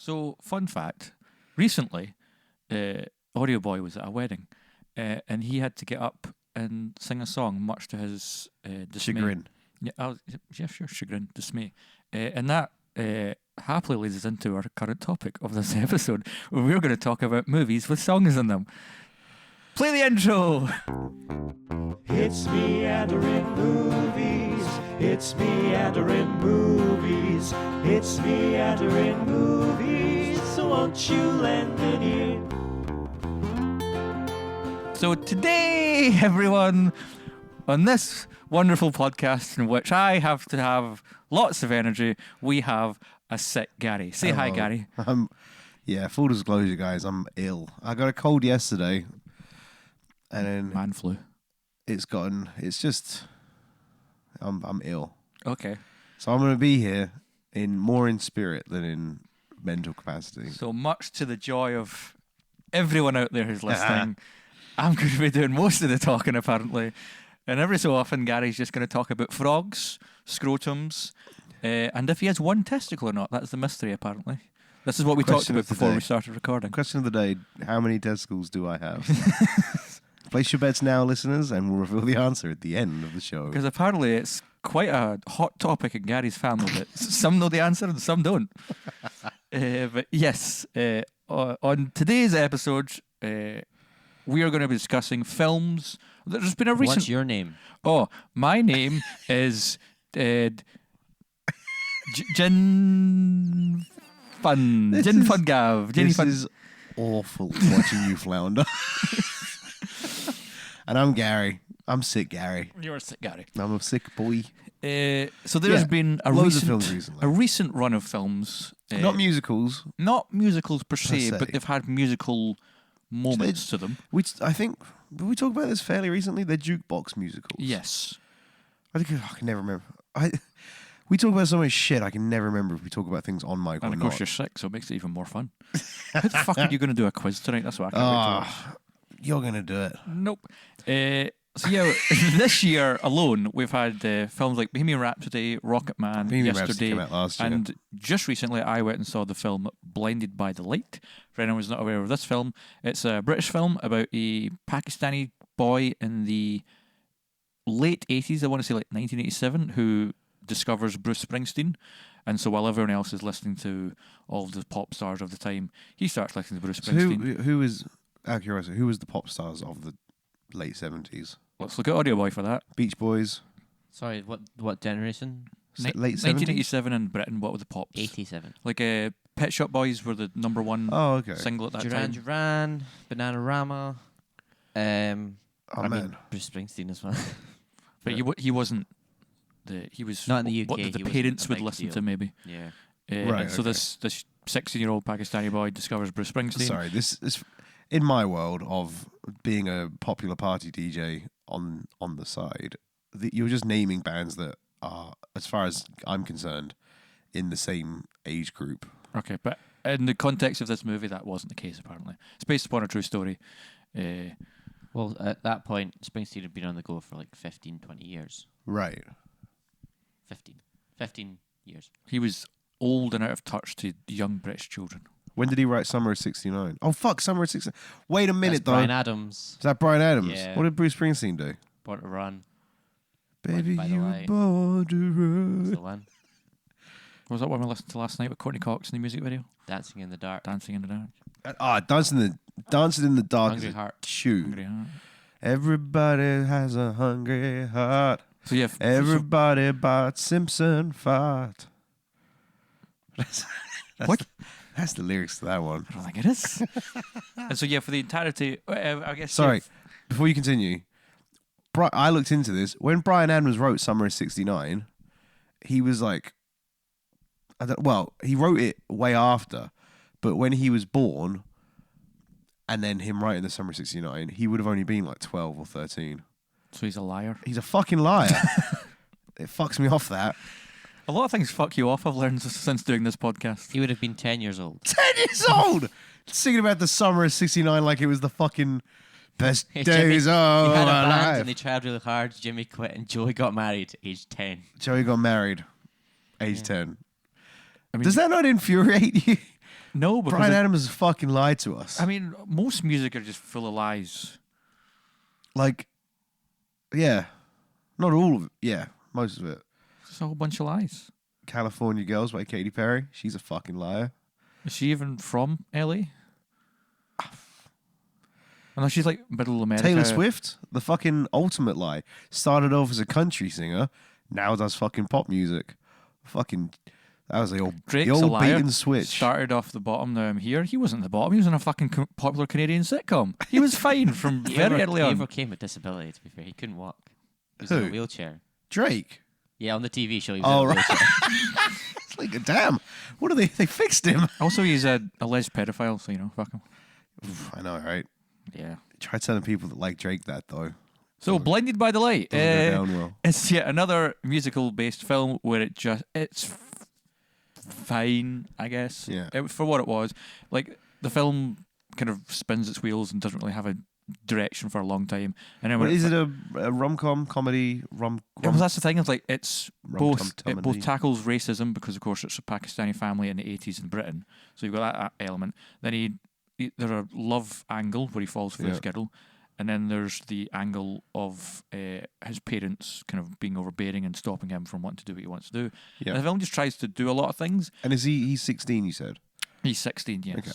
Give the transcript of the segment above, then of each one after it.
So, fun fact. Recently, Audio Boy was at a wedding and he had to get up and sing a song, much to his dismay. Chagrin. Yeah, sure, chagrin, dismay. And that happily leads us into our current topic of this episode, where we're going to talk about movies with songs in them. Play the intro! It's meandering movies. It's meandering movies. It's meandering movies. So won't you lend an ear? So today, everyone, on this wonderful podcast in which I have to have lots of energy, we have a sick Gary. Say hi, Gary. Yeah, full disclosure, guys, I'm ill. I got a cold yesterday, and then Man flu. I'm ill. Okay. So I'm going to be here more in spirit than in mental capacity. So much to the joy of everyone out there who's listening, I'm going to be doing most of the talking, apparently. And every so often, Gary's just going to talk about frogs, scrotums, and if he has one testicle or not. That's the mystery, apparently. This is what we talked about before we started recording. Question of the day, how many testicles do I have? Place your bets now, listeners, and we'll reveal the answer at the end of the show. Because apparently it's quite a hot topic in Gary's family that some know the answer and some don't. But yes, on today's episode, we are going to be discussing films. There's been a recent... What's your name? Oh, my name is Jin Fun. Jin Fun Gav. This is awful watching you flounder. And I'm Gary. I'm sick Gary. You're a sick Gary. I'm a sick boy. So there's been a recent run of films. Not musicals. Not musicals per se, but they've had musical moments to them. I think, did we talk about this fairly recently? They're jukebox musicals. Yes. I can never remember. We talk about so much shit, I can never remember if we talk about things on mic or not. And of course you're sick, so it makes it even more fun. How the fuck are you going to do a quiz tonight? That's what I can't wait for. You're going to do it. Nope. So yeah, this year alone, we've had films like Bohemian Rhapsody, Rocket Man, Yesterday, came out last year. And just recently I went and saw the film Blinded by the Light. For anyone who's not aware of this film, it's a British film about a Pakistani boy in the late 80s, I want to say like 1987, who discovers Bruce Springsteen. And so while everyone else is listening to all of the pop stars of the time, he starts listening to Bruce Springsteen. So who is, out of curiosity, who was the pop stars of the late 70s? Let's look at Audio Boy for that. Beach Boys. Sorry, what generation? Late 70s? 1987 in Britain. What were the pops? 87. Like Pet Shop Boys were the number one single at that time. Duran, Bananarama. I mean, Bruce Springsteen as well. But he wasn't. He was not in the UK. What the parents would listen to, maybe. Yeah. Right. So this 16-year-old Pakistani boy discovers Bruce Springsteen. Sorry, this is in my world of being a popular party DJ on the side. You're just naming bands that are, as far as I'm concerned, in the same age group. Okay, but in the context of this movie, that wasn't the case. Apparently, it's based upon a true story. Well, at that point, Springsteen had been on the go for like 15, 20 years. Right. 15 years. He was old and out of touch to young British children. When did he write Summer of '69? Oh, fuck, Summer of '69. Wait a minute, though. Brian Adams. Is that Brian Adams? Yeah. What did Bruce Springsteen do? Born to Run. Baby, By the you Way. born to That's run. the one. What was that one we listened to last night with Courtney Cox in the music video? Dancing in the Dark. Dancing in the Dark. Dancing in the dark Hungry is a Heart. shoe. Hungry Heart. Everybody has a hungry heart. So yeah, Everybody but Simpson fart. What? That's the lyrics to that one. I don't think it is. And so yeah, for the entirety, I guess. Sorry, before you continue, I looked into this. When Brian Adams wrote Summer of '69, he was like, he wrote it way after, but when he was born, and then him writing the Summer of '69, he would have only been like 12 or 13. So he's a liar. He's a fucking liar. It fucks me off that. A lot of things fuck you off, I've learned since doing this podcast. He would have been 10 years old. 10 years old! Singing about the Summer of '69 like it was the fucking best days of He had a our band life. and they tried really hard. Jimmy quit and Joey got married at age 10. Joey got married, age 10. I mean, Does that not infuriate you? No, because Brian Adams fucking lied to us. I mean, most music are just full of lies. Like, yeah, not all of it. Yeah, most of it. It's a whole bunch of lies. California Girls by Katy Perry. She's a fucking liar. Is she even from LA? I know she's like middle America. Taylor Swift, the fucking ultimate lie. Started off as a country singer, now does fucking pop music. Fucking, that was the old Drake's a bait liar. and switch. Started off the bottom, now I'm here. He wasn't the bottom. He was in a fucking popular Canadian sitcom. He was fine from very early He on. overcame a disability, to be fair. He couldn't walk. He was in a Who? wheelchair. Drake. Yeah, on the TV show, he was Oh, in a right. wheelchair. It's like, damn, what are they? They fixed him. Also, he's a alleged pedophile, so fuck him. I know, right? Yeah. Try telling people that like Drake that though. So, Blinded by the Light. Doesn't go down well. It's yet another musical-based film where it's fine, I guess. Yeah. For what it was. Like, the film kind of spins its wheels and doesn't really have a direction for a long time. And then What, when is it a rom-com comedy? Well, that's the thing. Is like it both Rum-tum-tumity. tackles racism because of course it's a Pakistani family in the 80s in Britain, so you've got that element. Then there's a love angle where he falls for this girl, and then there's the angle of his parents kind of being overbearing and stopping him from wanting to do what he wants to do. Yeah. And the film just tries to do a lot of things. And he's 16, you said? He's 16, yes. Okay.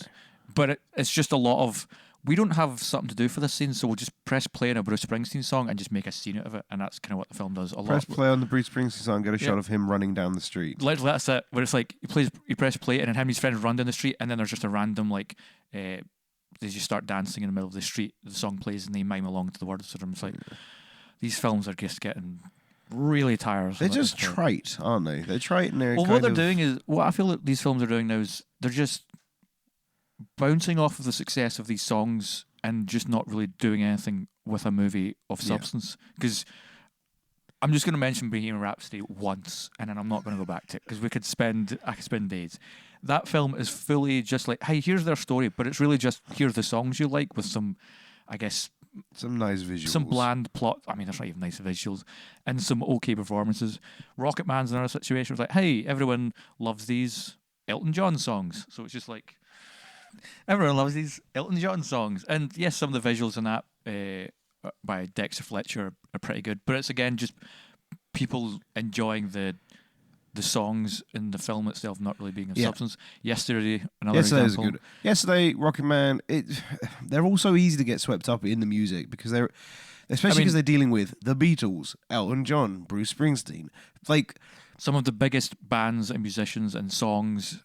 But it's just a lot of, we don't have something to do for this scene, so we'll just press play on a Bruce Springsteen song and just make a scene out of it, and that's kind of what the film does. Press play on the Bruce Springsteen song, get a Yeah. shot of him running down the street. Literally, that's it. Where it's like you press play, and then him and his friends run down the street, and then there's just a random they just start dancing in the middle of the street. The song plays, and they mime along to the words. So it's like these films are just getting really tiresome. They're at just this point. trite, aren't they? They're trite and they're Well, kind what they're of... doing is what I feel that these films are doing now is they're just bouncing off of the success of these songs and just not really doing anything with a movie of substance. Because I'm just going to mention Bohemian Rhapsody once, and then I'm not going to go back to it because I could spend days. That film is fully just like, hey, here's their story, but it's really just here's the songs you like with some, I guess, Some nice visuals. some bland plot. I mean, there's not even nice visuals, and some okay performances. Rocket Man's another situation. It's like, hey, everyone loves these Elton John songs, so it's just like everyone loves these Elton John songs. And yes, some of the visuals in that by Dexter Fletcher are pretty good, but it's again just people enjoying the songs in the film itself, not really being of substance. Yesterday, another Yesterday was example. good. Yesterday, Rocket Man. They're all so easy to get swept up in the music because especially because they're dealing with the Beatles, Elton John, Bruce Springsteen, like Some of the biggest bands and musicians and songs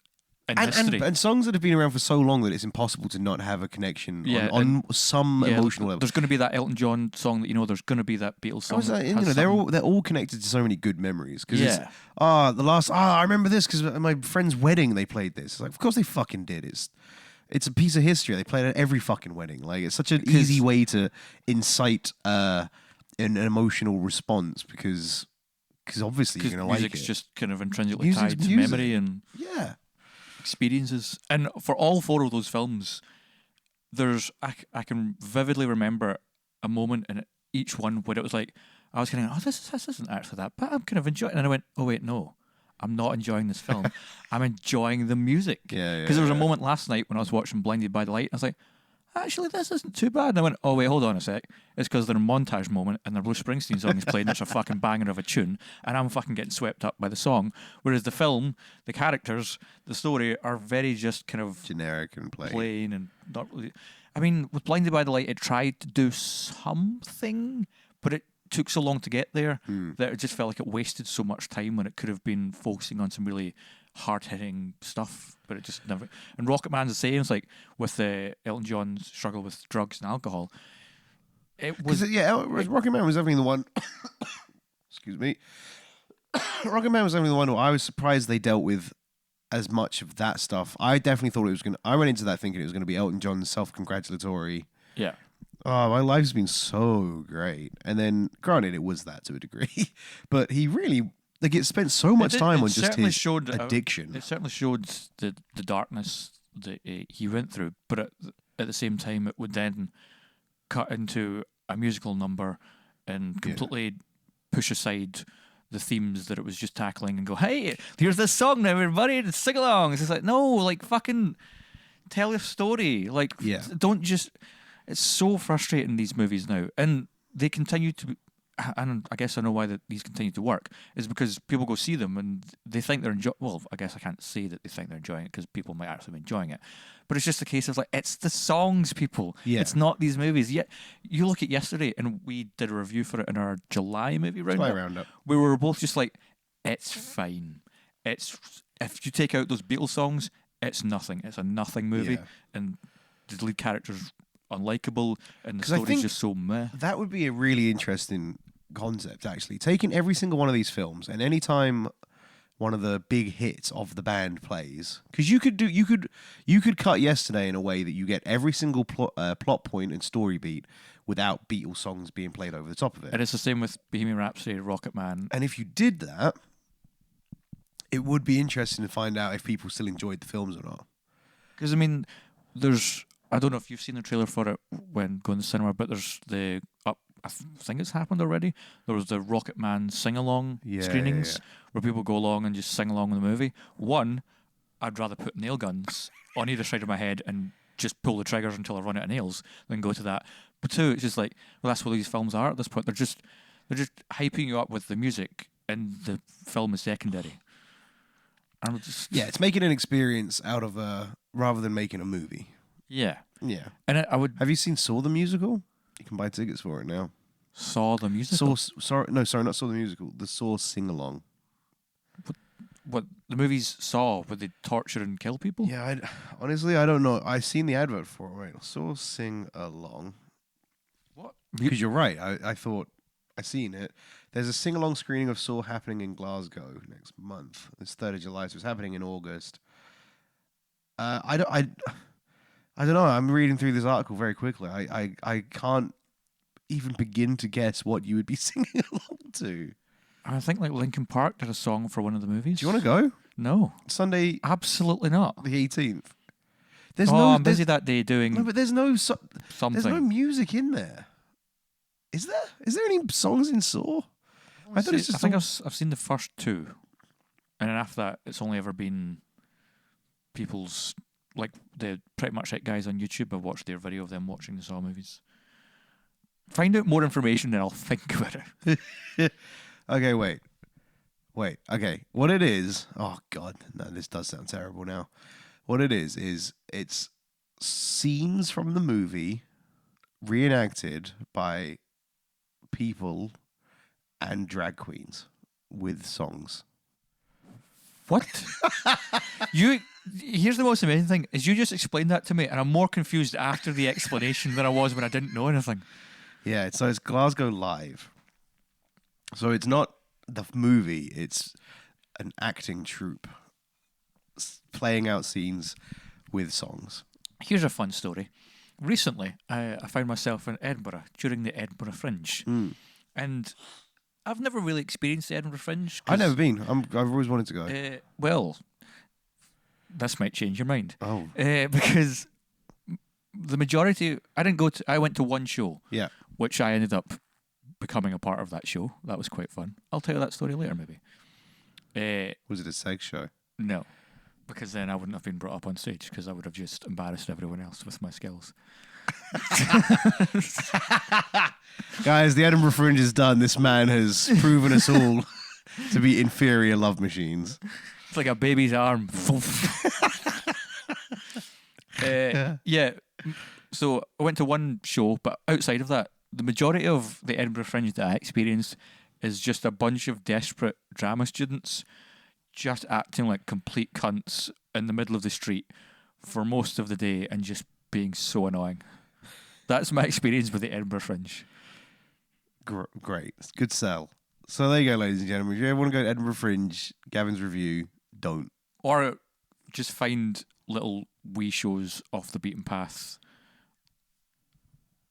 in history. and songs that have been around for so long that it's impossible to not have a connection Yeah, on some Yeah, emotional level. There's going to be that Elton John song that there's going to be that Beatles song. that has they're something- all connected to so many good memories. Because Yeah. I remember this because at my friend's wedding they played this. Like, of course they fucking did. It's a piece of history. They played it at every fucking wedding. Like, it's such an easy way to incite an emotional response because obviously you're gonna like it. music's just kind of intrinsically Music's tied to music. memory and Yeah. experiences. And for all four of those films, I can vividly remember a moment in each one where it was like I was kind of this isn't actually that bad. I'm kind of enjoying it. And I went, oh wait, no, I'm not enjoying this film. I'm enjoying the music. Yeah, Because there was a moment last night when I was watching Blinded by the Light. I was like, actually, this isn't too bad. And I went, oh wait, hold on a sec. It's because they're in a montage moment and their Bruce Springsteen song is playing. It's a fucking banger of a tune, and I'm fucking getting swept up by the song. Whereas the film, the characters, the story are very just kind of Generic and plain and not really. I mean, with Blinded by the Light, it tried to do something, but it took so long to get there that it just felt like it wasted so much time when it could have been focusing on some really hard-hitting stuff, but it just never. And Rocket Man's the same. It's like with Elton John's struggle with drugs and alcohol. It was Rocket Man was definitely the one. Excuse me. Rocket Man was definitely the one who I was surprised they dealt with as much of that stuff. I definitely thought it was going to... I went into that thinking it was going to be Elton John's self-congratulatory... yeah. Oh, my life's been so great. And then, granted, it was that to a degree. But he really... Like, it spent so much time on just certainly his showed, addiction. It certainly showed the darkness that he went through, but at the same time, it would then cut into a musical number and completely push aside the themes that it was just tackling and go, hey, here's this song now, everybody, sing along. It's just like, no, like fucking Tell a story. Like, Yeah. don't just. It's so frustrating, these movies now, and they continue to. And I guess I know why these continue to work is because people go see them and they think they're enjoying. Well, I guess I can't say that they think they're enjoying it because people might actually be enjoying it, but it's just a case of like it's the songs, people. Yeah. It's not these movies. Yet you look at yesterday, and we did a review for it in our July movie roundup. Roundup. We were both just like, it's fine. It's if you take out those Beatles songs, it's nothing. It's a nothing movie, Yeah. and the lead character's unlikable, and the 'Cause I story's think just so meh. That would be a really interesting concept, actually. Taking every single one of these films, and any time one of the big hits of the band plays, because you could cut Yesterday in a way that you get every single plot point and story beat without Beatles songs being played over the top of it. And it's the same with Bohemian Rhapsody, Rocket Man. And if you did that, it would be interesting to find out if people still enjoyed the films or not. Because, I mean, I don't know if you've seen the trailer for it when going to the cinema, but there's I think it's happened already. There was the Rocket Man sing-along screenings where people go along and just sing along with the movie. One, I'd rather put nail guns on either side of my head and just pull the triggers until I run out of nails than go to that. But two, it's just like, well, that's what these films are at this point. They're just hyping you up with the music, and the film is secondary. And it's making an experience out of rather than making a movie. Yeah. Yeah. And I would... Have you seen Saw the Musical? You can buy tickets for it now. Saw the Musical? Sorry, not Saw the Musical. The Saw sing-along. What the movies Saw, where they torture and kill people? Yeah, honestly, I don't know. I've seen the advert for it. Right, Saw sing-along. What? Because you're right. I thought I seen it. There's a sing-along screening of Saw happening in Glasgow next month. It's 3rd of July, so it's happening in August. I don't know. I'm reading through this article very quickly. I can't even begin to guess what you would be singing along to. I think like Linkin Park did a song for one of the movies. Do you want to go? No. Sunday, Absolutely not. the 18th. I'm busy that day doing No, but there's no something. there's no music in there. Is there? Is there any songs in Saw? I thought it's just. I think I've seen the first two, and then after that, it's only ever been people's, like, the Pretty Much It guys on YouTube. I've watched their video of them watching the Saw movies. Find out more information, then I'll think about it. Okay, wait. Okay, what it is? Oh God, no, this does sound terrible now. What it is it's scenes from the movie reenacted by people and drag queens with songs. What? Here's the most amazing thing, is you just explained that to me, and I'm more confused after the explanation than I was when I didn't know anything. Yeah, so it's Glasgow Live. So it's not the movie, it's an acting troupe playing out scenes with songs. Here's a fun story. Recently, I found myself in Edinburgh during the Edinburgh Fringe. And I've never really experienced the Edinburgh Fringe. I've never been. I've always wanted to go. Well, this might change your mind. Oh. Because the majority... I went to one show. Yeah. Which I ended up becoming a part of that show. That was quite fun. I'll tell you that story later, maybe. Was it a sex show? No. Because then I wouldn't have been brought up on stage, because I would have just embarrassed everyone else with my skills. Guys, the Edinburgh Fringe is done. This man has proven us all to be inferior love machines. It's like a baby's arm. Yeah. So I went to one show, but outside of that, the majority of the Edinburgh Fringe that I experienced is just a bunch of desperate drama students just acting like complete cunts in the middle of the street for most of the day and just being so annoying. That's my experience with the Edinburgh Fringe. Great. Good sell. So there you go, ladies and gentlemen. If you ever want to go to Edinburgh Fringe, Gavin's review, don't. Or just find little wee shows off the beaten path.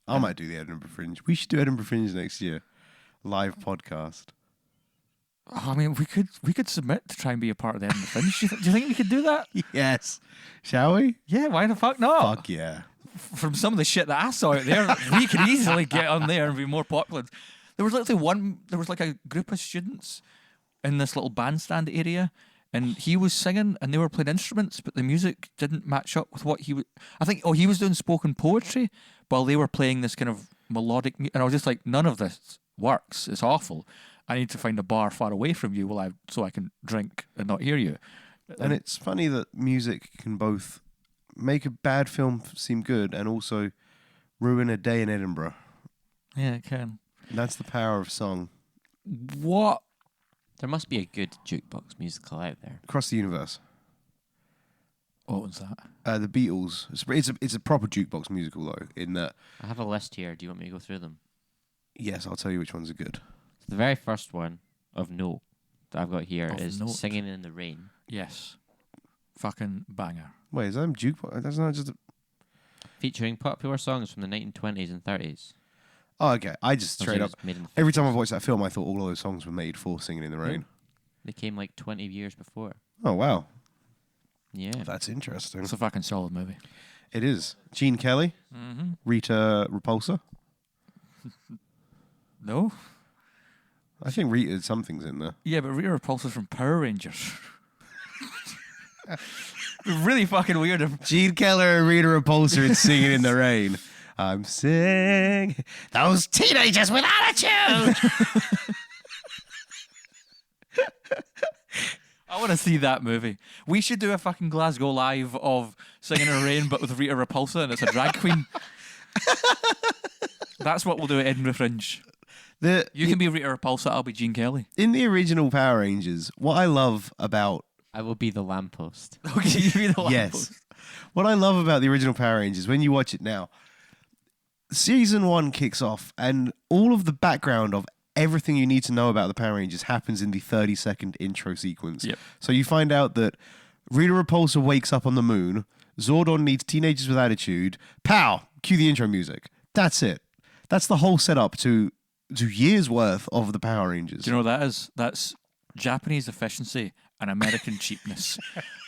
I might do the Edinburgh Fringe. We should do Edinburgh Fringe next year. Live podcast. I mean, we could submit to try and be a part of the Edinburgh Fringe. Do you think we could do that? Yes. Shall we? Yeah, why the fuck not? Fuck yeah. From some of the shit that I saw out there, we could easily get on there and be more popular. There was like a group of students in this little bandstand area, and he was singing, and they were playing instruments, but the music didn't match up with what he was. I think, he was doing spoken poetry while they were playing this kind of melodic. And I was just like, none of this works. It's awful. I need to find a bar far away from you so I can drink and not hear you. And it's funny that music can both make a bad film seem good and also ruin a day in Edinburgh. Yeah, it can. That's the power of song. What? There must be a good jukebox musical out there. Across the universe. What was that? The Beatles. It's a proper jukebox musical, though, in that... I have a list here. Do you want me to go through them? Yes, I'll tell you which ones are good. The very first one of note that I've got here Of is note. Singing in the Rain. Yes. Fucking banger. Wait, is that a jukebox? That's not just a... Featuring popular songs from the 1920s and 30s. Oh, okay. I just Those straight are up... just made in the Every time 50s. I've watched that film, I thought all of those songs were made for Singing in the Rain. They came like 20 years before. Oh, wow. Yeah. That's interesting. It's a fucking solid movie. It is. Gene Kelly, Mm-hmm. Rita Repulsa. No? I think Rita something's in there. Yeah, but Rita Repulsa's from Power Rangers. Really fucking weird. Gene Keller and Rita Repulsa and Singing in the Rain. I'm singing those teenagers with attitude. I want to see that movie. We should do a fucking Glasgow Live of Singing in the Rain, but with Rita Repulsa, and it's a drag queen. That's what we'll do at Edinburgh Fringe. You can be Rita Repulsa, I'll be Gene Kelly. In the original Power Rangers, what I love about... I will be the lamppost. Okay, you be the Yes. What I love about the original Power Rangers, when you watch it now, season 1 kicks off and all of the background of everything you need to know about the Power Rangers happens in the 30-second intro sequence. Yep. So you find out that Rita Repulsa wakes up on the moon, Zordon needs teenagers with attitude, pow, cue the intro music. That's it. That's the whole setup to years worth of the Power Rangers. Do you know what that is? That's Japanese efficiency and American cheapness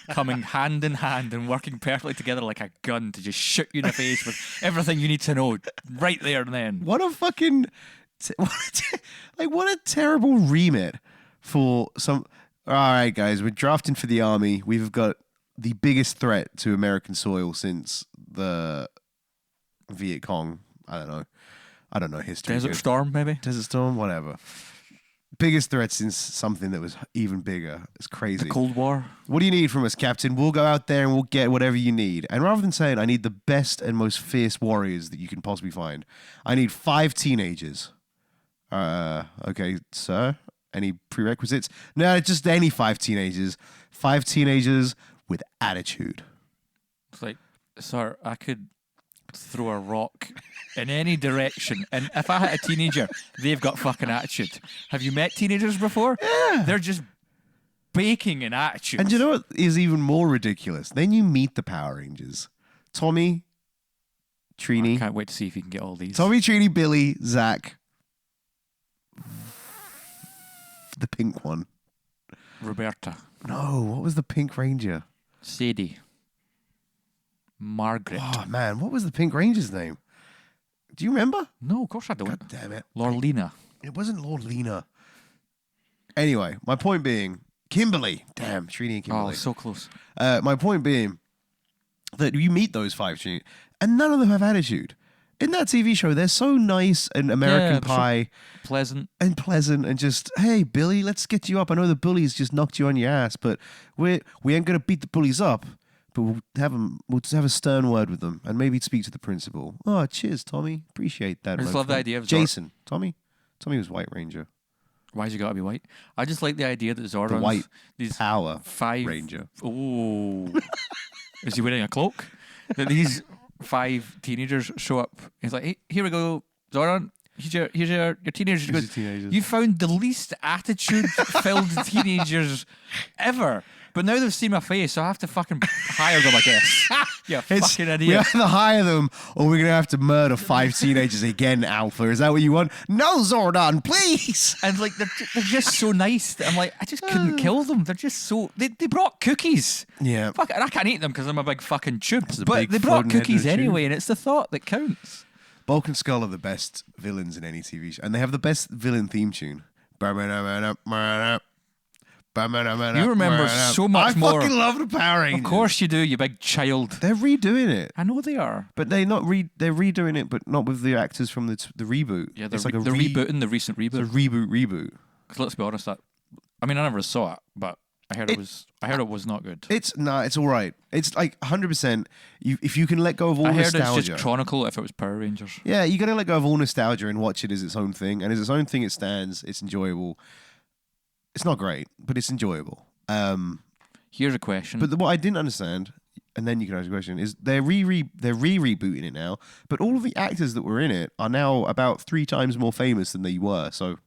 coming hand in hand and working perfectly together like a gun to just shoot you in the face with everything you need to know right there and then. What a fucking... what a terrible remit for some... All right, guys, we're drafting for the army. We've got the biggest threat to American soil since the Viet Cong. I don't know history. Desert good. Storm, maybe? Desert Storm, whatever. Biggest threat since something that was even bigger. It's crazy. The Cold War? What do you need from us, Captain? We'll go out there and we'll get whatever you need. And rather than saying, I need the best and most fierce warriors that you can possibly find, I need 5 teenagers. Okay, sir. Any prerequisites? No, just any 5 teenagers. 5 teenagers with attitude. It's like, sir, I could throw a rock in any direction, and if I hit a teenager, they've got fucking attitude. Have you met teenagers before? Yeah. They're just baking in attitude. And you know what is even more ridiculous? Then you meet the Power Rangers. Tommy, Trini. I can't wait to see if you can get all these. Tommy, Trini, Billy, Zach. The pink one. Roberta. No, what was the Pink Ranger? Sadie. Margaret. Oh, man, what was the Pink Ranger's name? Do you remember? No, of course I don't. God damn it. Lorlina. It wasn't Lord Lena. Anyway, my point being, Kimberly. Damn, Trini and Oh, Kimberly. so close. My point being that you meet those 5 Trini, and none of them have attitude. In that TV show, they're so nice and American Yeah, they're so Pie pleasant. and pleasant and just, hey, Billy, let's get you up. I know the bullies just knocked you on your ass, but we ain't going to beat the bullies up. But we'll just have a stern word with them and maybe speak to the principal. Oh, cheers, Tommy. Appreciate that. I just my love the friend. idea of Jason. Tommy was White Ranger. Why's you got to be white? I just like the idea that Zordon's The white these Power 5 Ranger. Oh, is he wearing a cloak? That these 5 teenagers show up. He's like, hey, here we go, Zordon. Here's your teenagers. He Here's goes, your teenagers. you found the least attitude-filled teenagers ever. But now they've seen my face, so I have to fucking hire them, I guess. You fucking We idiot. either hire them or we're going to have to murder 5 teenagers again, Alpha. Is that what you want? No, Zordon, please. And like they're just so nice that I'm like, I just couldn't kill them. They're just so they brought cookies. Yeah. Fuck it, and I can't eat them because I'm a big fucking tube. a But big they brought floating head cookies of a tube. anyway, and it's the thought that counts. Bulk and Skull are the best villains in any TV show. And they have the best villain theme tune. You remember so much more. I fucking love the Power Rangers. Of course you do, you big child. They're redoing it. I know they are. But they're redoing it, but not with the actors from the reboot. Yeah, it's they're rebooting the recent reboot. It's a reboot. Because let's be honest, I never saw it, but I heard it was not good. It's all right. It's like 100%. If you can let go of all I heard nostalgia. it's just Chronicle if it was Power Rangers. Yeah, you got to let go of all nostalgia and watch it as its own thing. And as its own thing, it stands. It's enjoyable. It's not great, but it's enjoyable. Here's a question. But what I didn't understand, and then you can ask a question, is they're rebooting it now, but all of the actors that were in it are now about 3 times more famous than they were. So,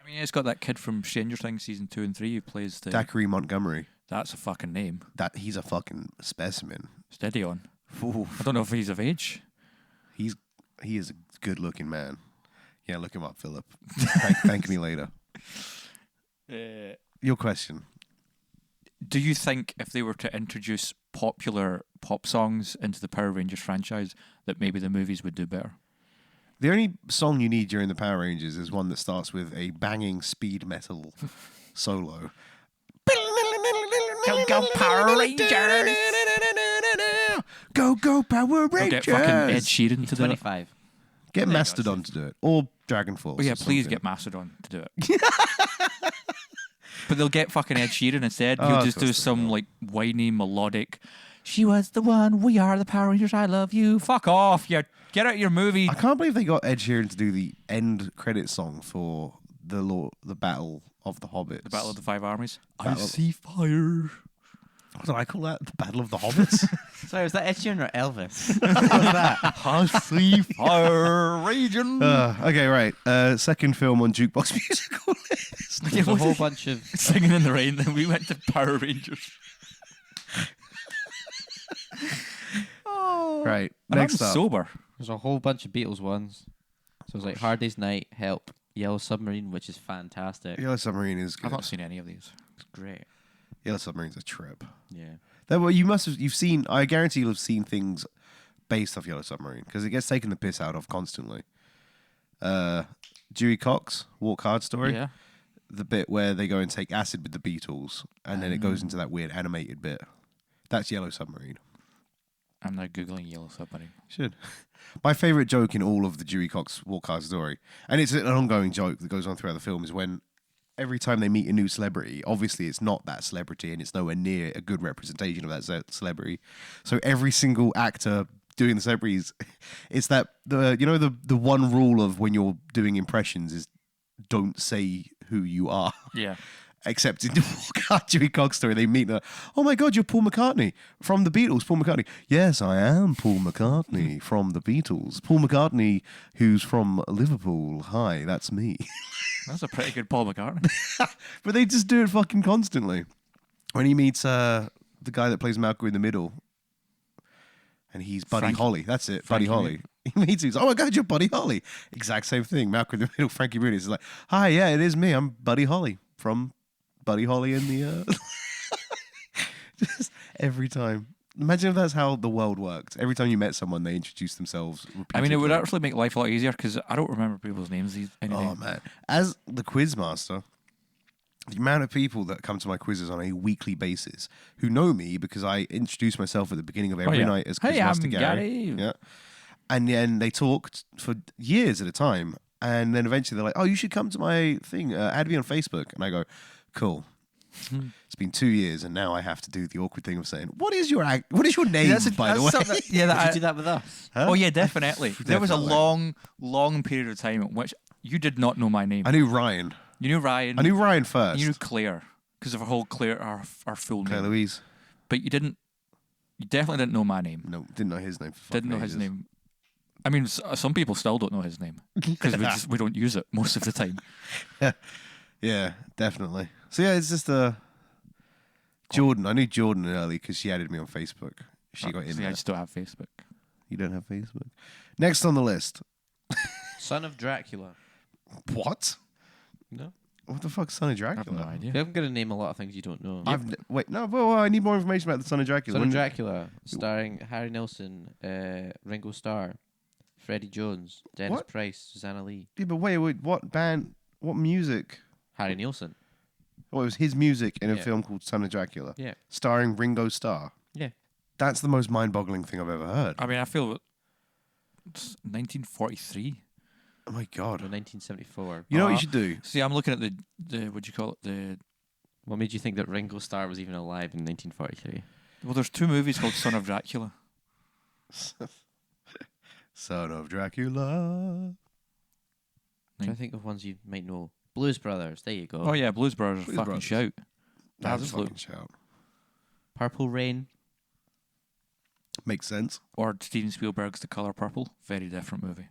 I mean, it's got that kid from Stranger Things season 2 and 3 who plays the. Zachary Montgomery. That's a fucking name. He's a fucking specimen. Steady on. Ooh. I don't know if he's of age. He is a good looking man. Yeah, look him up, Philip. Thank me later. Your question. Do you think if they were to introduce popular pop songs into the Power Rangers franchise, that maybe the movies would do better? The only song you need during the Power Rangers is one that starts with a banging speed metal solo. Go Power Rangers! Go Power We'll Rangers! get fucking Ed Sheeran to do it. 25. Get Mastodon to do it, or Dragon Force. Oh yeah, or please something. get Mastodon to do it. But they'll get fucking Ed Sheeran instead. Oh, He'll of just do course they some will. like whiny melodic. She was the one. We are the Power Rangers. I love you. Fuck off. You get out your movie. I can't believe they got Ed Sheeran to do the end credit song for the Battle of the Hobbits. The Battle of the Five Armies. I Battle- see fire. What did I call that? The Battle of the Hobbits? Sorry, was that Ed Sheeran or Elvis? I see fire raging. Okay, right. Second film on Jukebox Musical list. There's a whole bunch of Singing in the Rain. Then we went to Power Rangers. Right. And Next I'm up. sober. there's a whole bunch of Beatles ones. So it's like Hard Day's Night, Help, Yellow Submarine, which is fantastic. Yellow Submarine is good. I've not seen any of these. It's great. Yellow Submarine's a trip. Yeah. You've seen, I guarantee you'll have seen things based off Yellow Submarine because it gets taken the piss out of constantly. Dewey Cox, Walk Hard story. Yeah. The bit where they go and take acid with the Beatles and then it goes into that weird animated bit. That's Yellow Submarine. I'm now Googling Yellow Submarine. Should. My favourite joke in all of the Dewey Cox Walk Hard story, and it's an ongoing joke that goes on throughout the film, is when every time they meet a new celebrity, obviously it's not that celebrity and it's nowhere near a good representation of that celebrity. So every single actor doing the celebrities, it's that the one rule of when you're doing impressions is don't say who you are. Yeah. Except in the Walk Hard Dewey Cox story, they meet oh my God, you're Paul McCartney from the Beatles. Paul McCartney. Yes, I am Paul McCartney from the Beatles. Paul McCartney, who's from Liverpool. Hi, that's me. That's a pretty good Paul McCartney. But they just do it fucking constantly. When he meets the guy that plays Malcolm in the Middle, and he's Buddy Frankie- Holly. That's it, Frankie Buddy Holly. He meets him. He's, oh my God, you're Buddy Holly. Exact same thing. Malcolm in the Middle, Frankie Muniz is like, hi, yeah, it is me. I'm Buddy Holly from Buddy Holly in the... Just every time. Imagine if that's how the world worked. Every time you met someone, they introduced themselves repeatedly. I mean, it would actually make life a lot easier because I don't remember people's names anymore. Oh, man. As the quiz master, the amount of people that come to my quizzes on a weekly basis who know me because I introduce myself at the beginning of every yeah. night as Hey, Quizmaster I'm Gary. Gary. Yeah. And then they talked for years at a time. And then eventually they're like, oh, you should come to my thing. Add me on Facebook. And I go, cool. It's been 2 years, and now I have to do the awkward thing of saying, "What is your name?" By the way, Did you do that with us? Huh? Oh yeah, definitely. There was a Definitely. long period of time in which you did not know my name. I knew Ryan. You knew Ryan. I knew Ryan first. You knew Claire because of our full Claire name. Louise. But you didn't. You definitely didn't know my name. No, didn't know his name. For Didn't know fucking his ages. name. I mean, some people still don't know his name because we don't use it most of the time. Yeah, definitely. So yeah, it's just Jordan. I knew Jordan early because she added me on Facebook. She got in See, I there. just don't have Facebook. You don't have Facebook. Next on the list. Son of Dracula. What? No. What the fuck's Son of I have Dracula? no idea. I'm going to name a lot of things you don't know. Wait, no, well, I need more information about the Son of Dracula. Son of When- Dracula, starring Harry Nilsson, Ringo Starr, Freddie Jones, Dennis What? Price, Susanna Lee. Yeah, but wait, what band? What music? Harry Nilsson. Well, it was his music in a Yeah. film called Son of Dracula, Yeah. starring Ringo Starr. Yeah. That's the most mind-boggling thing I've ever heard. I mean, I feel it's 1943. Oh my god! Or 1974. You know what you should do? See, I'm looking at the what do you call it? The What made you think that Ringo Starr was even alive in 1943? well, there's two movies called Son of Dracula. Son of Dracula. I think of ones you might know. Blues Brothers. There you go. Oh yeah, Blues Brothers, Blues fucking Brothers. shout. That's a Absolute. fucking shout. Purple Rain. Makes sense. Or Steven Spielberg's The Color Purple, very different movie.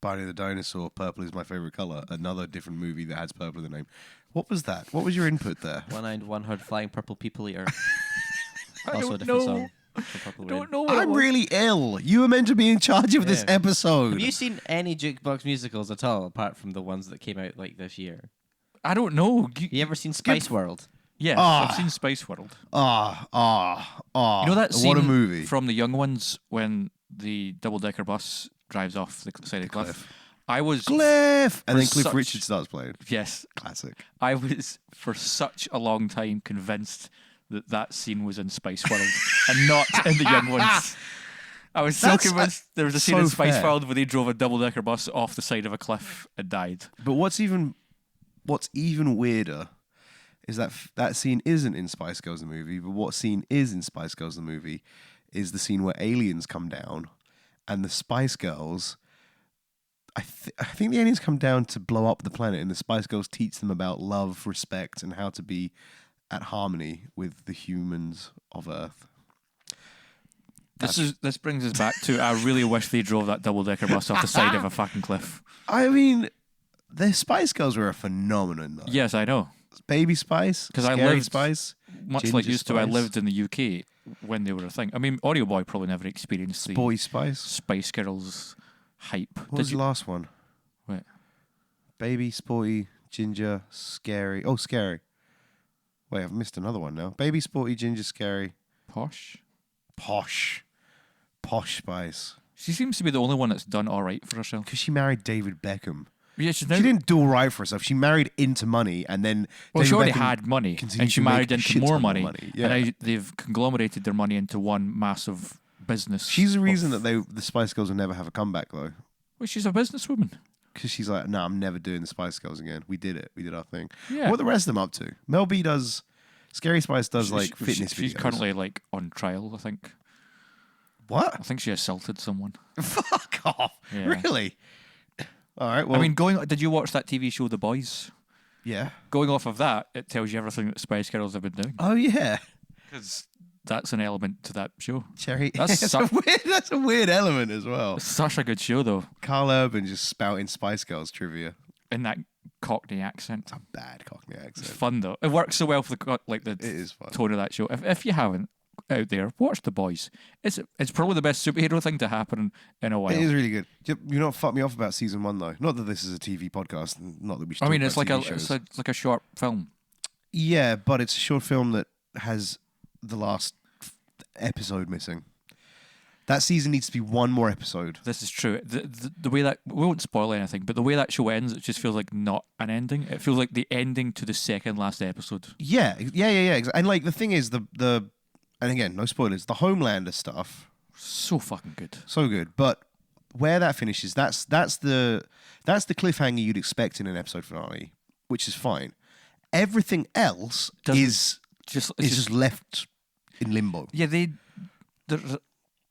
Barney the Dinosaur, purple is my favorite color. Another different movie that has purple in the name. What was that? What was your input there? One-eyed, one-heard, flying purple people eater. I Also a don't different know. song. For Purple Rain. Don't know what it I'm was. really ill. You were meant to be in charge of this Yeah. episode. Have you seen any Jukebox Musicals at all, apart from the ones that came out like this year? I don't know. You ever seen Spice World? Yes, Ah. I've seen Spice World. You You know that scene What a movie. from The Young Ones when the double-decker bus drives off the side of the cliff? I was Cliff! And For then Cliff such- Richard starts playing. yes, Classic. I was for such a long time convinced that that scene was in Spice World and not in The Young Ones. I was so That's, convinced there was a scene so in Spice fair. World where they drove a double-decker bus off the side of a cliff and died. But what's even weirder is that that scene isn't in Spice Girls the movie, but what scene is in Spice Girls the movie is the scene where aliens come down and the Spice Girls I think the aliens come down to blow up the planet and the Spice Girls teach them about love, respect and how to be at harmony with the humans of Earth. This brings us back to I really wish they drove that double-decker bus off the side of a fucking cliff. I mean, the Spice Girls were a phenomenon though. Yes, I know. Baby Spice, 'Cause I Scary lived- Spice. Much Ginger like used to, I Spice. lived in the UK when they were a thing. I mean, Audio Boy probably never experienced the Boy Spice. Spice Girls hype. What was the last one? Wait. Baby, Sporty, Ginger, Scary. Oh, Scary. Wait, I've missed another one now. Baby, Sporty, Ginger, Scary, Posh? Posh. Posh Spice. She seems to be the only one that's done all right for herself. Because she married David Beckham. Yeah, she's now, She didn't do all right for herself. She married into money and then well, she David already Beckham had money, continued and she to make married a into shit more ton of money. money. Yeah. And they've conglomerated their money into one massive business. She's the reason of- that the Spice Girls will never have a comeback, though. Well, she's a businesswoman. Because she's like, no, I'm never doing the Spice Girls again. We did it. We did our thing. Yeah. What are the rest of them up to? Mel B does... Scary Spice does, like, fitness She's videos. currently like on trial, I think. I What? think she assaulted someone. Fuck off. Yeah. Really? All right, well... I mean, did you watch that TV show, The Boys? yeah. Going off of that, it tells you everything that Spice Girls have been doing. Oh, yeah. Because that's an element to that show. Cherry. That's That's a weird element as well. It's such a good show, though, Carl Urban just spouting Spice Girls trivia. in that Cockney accent. A bad Cockney It's accent. fun, though. It works so well for the It is fun. tone of that show. If you haven't out there, watch The Boys. It's probably the best superhero thing to happen in a while. It is really good. You know what fucked me off about season 1 though? Not that this is a TV podcast. Not that we should. I talk mean, about it's like TV shows. it's like a short film. Yeah, but it's a short film that has the last episode missing. That season needs to be one more episode. This is true. The way that we won't spoil anything, but the way that show ends, it just feels like not an ending. It feels like the ending to the second last episode. Yeah. And like the thing is the and again, no spoilers. The Homelander stuff, So fucking good. so good. But where that finishes, that's the cliffhanger you'd expect in an episode finale, which is fine. Everything else Doesn't- is Just just left in limbo. yeah.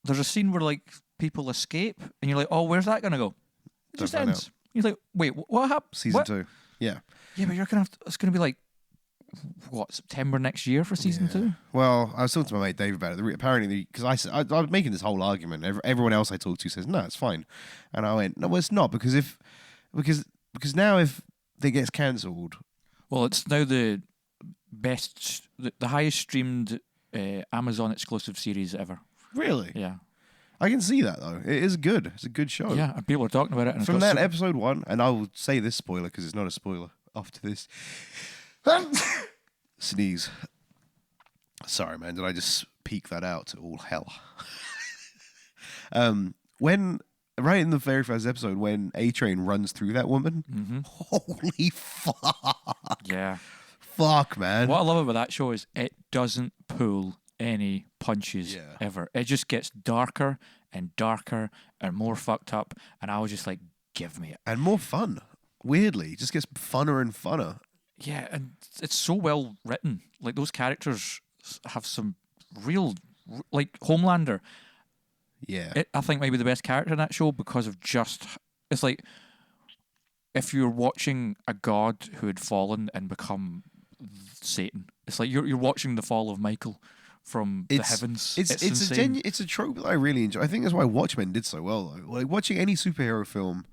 There's a scene where like people escape, and you're like, oh, where's that gonna go? It Don't just find ends. You're like, wait, what happened? Season 2. Yeah. Yeah, but you're gonna it's gonna be like what, September next year for season 2? Well, I was talking to my mate Dave about it. Apparently, because I was making this whole argument. Everyone else I talked to says no, it's fine, and I went, no, well, it's not because now if it gets cancelled, Well, it's now the highest streamed Amazon exclusive series ever. really, Yeah, I can see that though. It is good. It's a good show. yeah, and people are talking about it. And it's From got that so- episode 1, and I will say this spoiler because it's not a spoiler. After this, sneeze. Sorry, man. Did I just peek that out to all hell? When right in the very first episode when A-Train runs through that woman. Mm-hmm. Holy fuck. Yeah. Fuck, man. What I love about that show is it doesn't pull any punches Yeah. ever. It just gets darker and darker and more fucked up. And I was just like, give me it. And more fun. Weirdly. It just gets funner and funner. Yeah, and it's so well written. Like, those characters have some real, like, Homelander. Yeah. I think might be the best character in that show because of just, it's like if you're watching a god who had fallen and become Satan. It's like you're watching the fall of Michael from the heavens. It's a trope that I really enjoy. I think that's why Watchmen did so well, though. Like, watching any superhero film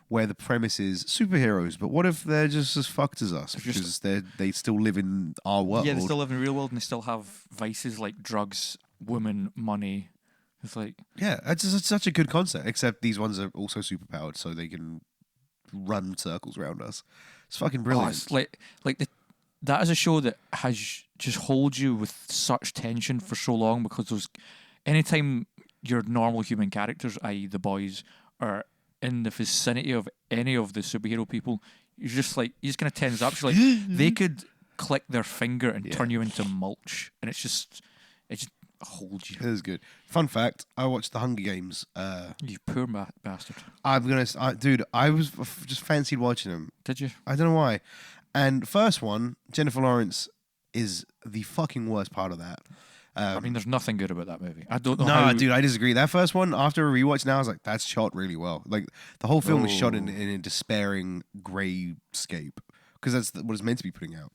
where the premise is superheroes, but what if they're just as fucked as us because they still live in our world? Yeah, they still live in the real world and they still have vices like drugs, women, money. It's like, yeah, it's such a good concept. Except these ones are also superpowered, so they can run circles around us. It's fucking brilliant. it's that is a show that has just holds you with such tension for so long because anytime your normal human characters, i.e. the boys, are in the vicinity of any of the superhero people, you're just kind of tense up. You're like, they could click their finger and turn you into mulch, and it just holds you. It is good. Fun fact: I watched the Hunger Games. You poor bastard. Dude, I was just fancied watching them. Did you? I don't know why. And first one, Jennifer Lawrence is the fucking worst part of that. I mean, there's nothing good about that movie. I don't know. No, dude, I disagree. That first one, after a rewatch now, I was like, that's shot really well. Like, the whole film is shot in a despairing grayscape because that's what it's meant to be putting out.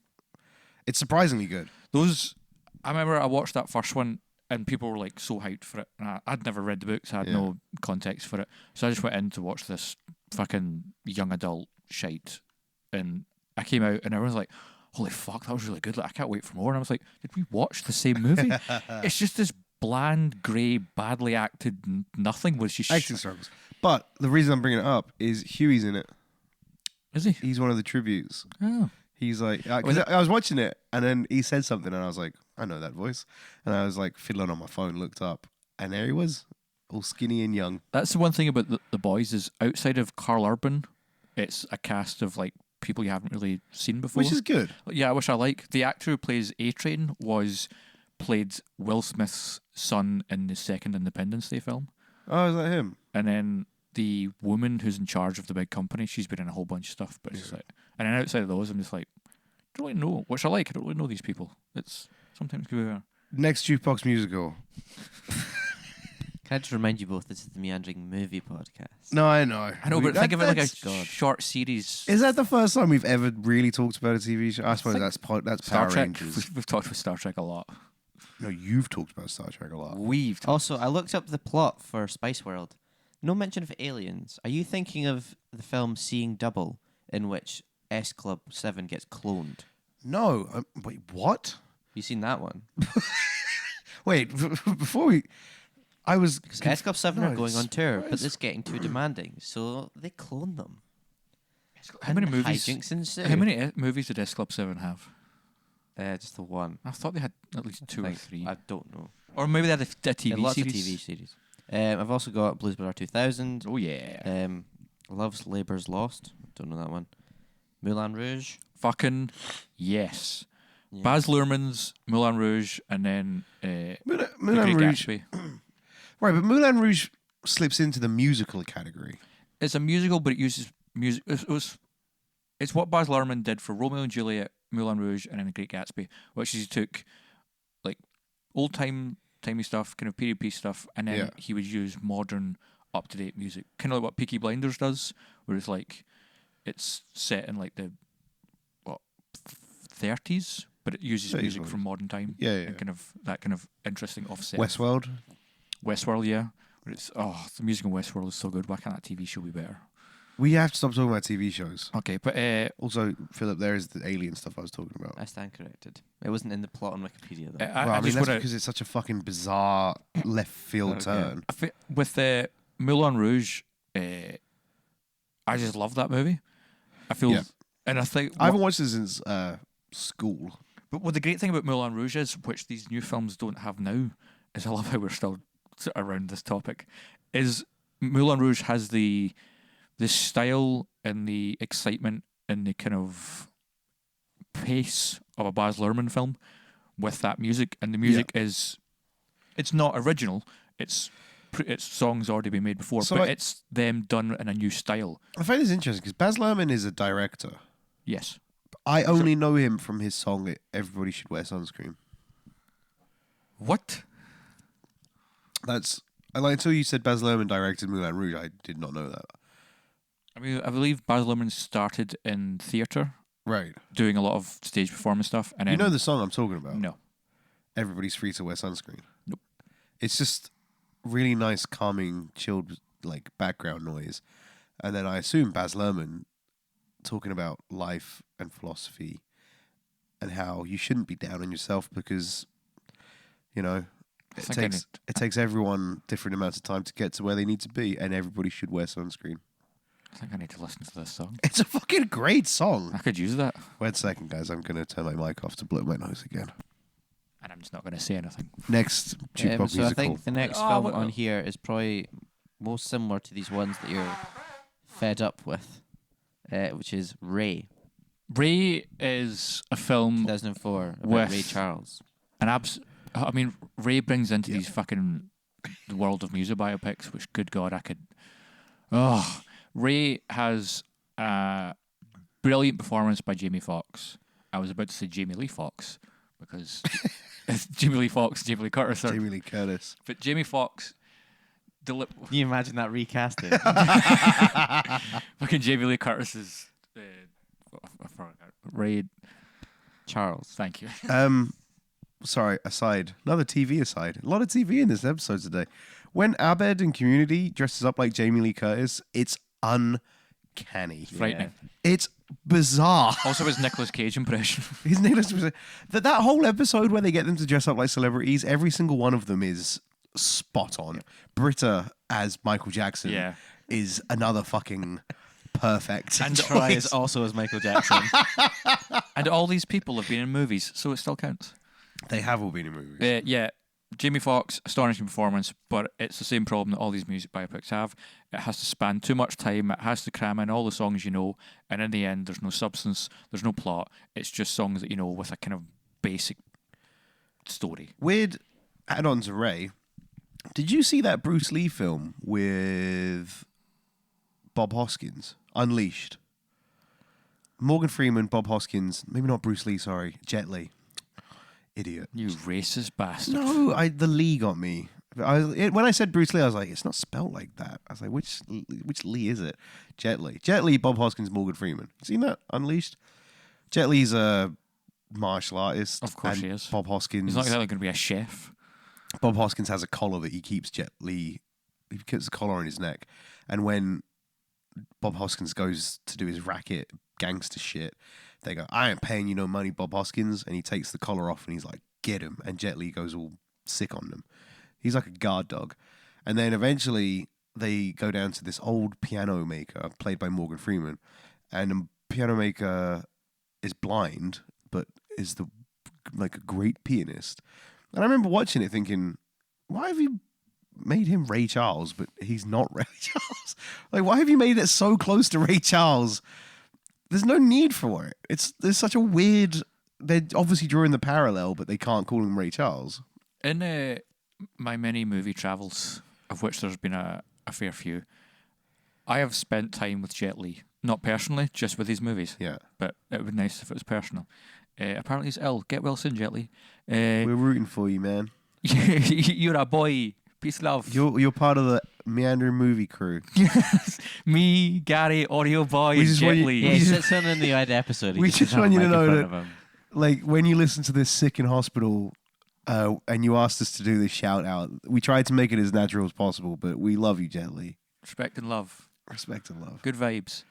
It's surprisingly good. I remember I watched that first one and people were like so hyped for it. And I'd never read the books. I had no context for it. So I just went in to watch this fucking young adult shite. And I came out and everyone was like, holy fuck, that was really good. Like, I can't wait for more. And I was like, did we watch the same movie? It's just this bland, grey, badly acted nothing was just acting struggles. But the reason I'm bringing it up is Huey's in it. Is he? He's one of the tributes. Oh. He's like, because I was watching it and then he said something and I was like, I know that voice. And I was like fiddling on my phone, looked up, and there he was, all skinny and young. That's the one thing about the boys is outside of Carl Urban, it's a cast of like people you haven't really seen before. Which is good. Yeah, which I like. The actor who plays A-Train played Will Smith's son in the second Independence Day film. Oh, is that him? And then the woman who's in charge of the big company, she's been in a whole bunch of stuff. But it's just like, and then outside of those, I'm just like, I don't really know, which I like. I don't really know these people. It's sometimes good. Better. Next Jukebox Musical. Can I just remind you both, this is the Meandering movie podcast. No, I know. I know, but think of it like a God. short series. Is that the first time we've ever really talked about a TV show? I suppose that's Star Power Trek. Rangers. We've talked about Star Trek a lot. No, you've talked about Star Trek a lot. Also, I looked up the plot for Spice World. No mention of aliens. Are you thinking of the film Seeing Double, in which S Club 7 gets cloned? No. Wait, what? You seen that one? Wait, before we... I was... Because S Club 7 are going on tour, but surprised. it's getting too demanding, so they clone them. How many And movies? hijinks ensue. How many movies did S Club 7 have? Just the one. I thought they had at least two or Think. three. I don't know. Or maybe they had a TV Lots series. of TV series. I've also got Blues Brother 2000. Oh yeah. Love's Labour's Lost. Don't know that one. Moulin Rouge. Fucking yes. Yeah. Baz Luhrmann's Moulin Rouge, and then Moulin The Great Rouge... Gatsby. Right, but Moulin Rouge slips into the musical category. It's a musical, but it uses music. It's what Baz Luhrmann did for Romeo and Juliet, Moulin Rouge, and then The Great Gatsby, which is he took like timey stuff, kind of period piece stuff, and then he would use modern, up to date music, kind of like what Peaky Blinders does, where it's like it's set in like the 30s, but it uses music from modern time. Yeah. And kind of that kind of interesting offset. Westworld. Westworld, yeah. Where it's the music in Westworld is so good. Why can't that TV show be better? We have to stop talking about TV shows. Okay, but Also, Philip, there is the alien stuff I was talking about. I stand corrected. It wasn't in the plot on Wikipedia, though. I mean, just that's wanna, because it's such a fucking bizarre left field turn. with Moulin Rouge, I just love that movie. I feel, and I think I haven't watched it since school. But what the great thing about Moulin Rouge is, which these new films don't have now, is I love how we're still around this topic, is Moulin Rouge has the style and the excitement and the kind of pace of a Baz Luhrmann film with that music, and the music is, it's not original. It's songs already been made before, So but it's them done in a new style. I find this interesting because Baz Luhrmann is a director. Yes. I only know him from his song "Everybody Should Wear Sunscreen." What? Until you said Baz Luhrmann directed Moulin Rouge, I did not know that. I mean, I believe Baz Luhrmann started in theatre, Right. doing a lot of stage performance stuff, and then You know the song I'm talking about? no, Everybody's Free to Wear Sunscreen. Nope. It's just really nice, calming, chilled, like background noise. And then I assume Baz Luhrmann talking about life and philosophy and how you shouldn't be down on yourself because, you know, it takes everyone different amounts of time to get to where they need to be, and everybody should wear sunscreen. I think I need to listen to this song. It's a fucking great song. I could use that, Wait a second, guys. I'm going to turn my mic off to blow my nose again. and I'm just not going to say anything. Next Jukebox So I Musical. think the next film on here is probably most similar to these ones that you're fed up with, which is Ray, Ray is a film 2004, about with Ray Charles. I mean, Ray brings into these fucking the world of music biopics, which, good God, I could. Oh, Ray has a brilliant performance by Jamie Foxx. I was about to say Jamie Lee Fox because it's Jamie Lee Fox, Jamie Lee Curtis, Jamie Lee Curtis. but Jamie Foxx. Can you imagine that recasting? Fucking Jamie Lee Curtis is Ray Charles. Thank you. Sorry, aside. Another TV aside. A lot of TV in this episode today. When Abed in Community dresses up like Jamie Lee Curtis, it's uncanny. Frightening. It's bizarre. Also, his Nicolas Cage impression. His Nicholas that whole episode where they get them to dress up like celebrities, every single one of them is spot on. Yeah. Britta as Michael Jackson is another fucking perfect. And Troy is also as Michael Jackson. And all these people have been in movies, so it still counts. They have all been in movies. Yeah. Jamie Foxx, astonishing performance, but it's the same problem that all these music biopics have. It has to span too much time, it has to cram in all the songs you know, and in the end, there's no substance, there's no plot. It's just songs that you know with a kind of basic story. Weird add-on to Ray. Did you see that Bruce Lee film with Bob Hoskins, Unleashed? Morgan Freeman, Bob Hoskins, maybe not Bruce Lee, sorry, Jet Li. Idiot. You racist bastard. No, the Lee got me. When I said Bruce Lee, I was like, it's not spelled like that. I was like, which Lee is it? Jet Li. Jet Li, Bob Hoskins, Morgan Freeman. Seen that? Unleashed? Jet Li's a martial artist. Of course he is. Bob Hoskins. He's not exactly going to be a chef. Bob Hoskins has a collar that he keeps Jet Li. He puts a collar on his neck. And when Bob Hoskins goes to do his racket gangster shit, they go, I ain't paying you no money, Bob Hoskins. And he takes the collar off and he's like, get him. And Jet Li goes all sick on them. He's like a guard dog. And then eventually they go down to this old piano maker played by Morgan Freeman. And the piano maker is blind, but is like a great pianist. And I remember watching it thinking, why have you made him Ray Charles, but he's not Ray Charles? Like, why have you made it so close to Ray Charles? There's no need for it. There's such a weird. They're obviously drawing the parallel, but they can't call him Ray Charles. In my many movie travels, of which there's been a fair few, I have spent time with Jet Li. Not personally, just with his movies. Yeah. But it would be nice if it was personal. Apparently he's ill. Get well soon, Jet Li. We're rooting for you, man. You're a boy. Peace, love. You're part of the Meandering movie crew. Me, Gary, Audio Boy, and Jet Li. Yeah, he sits in the odd episode. We just want you to know that, like, when you listen to this sick in hospital, and you asked us to do this shout out, we tried to make it as natural as possible, but we love you, Jet Li. Respect and love. Respect and love. Good vibes.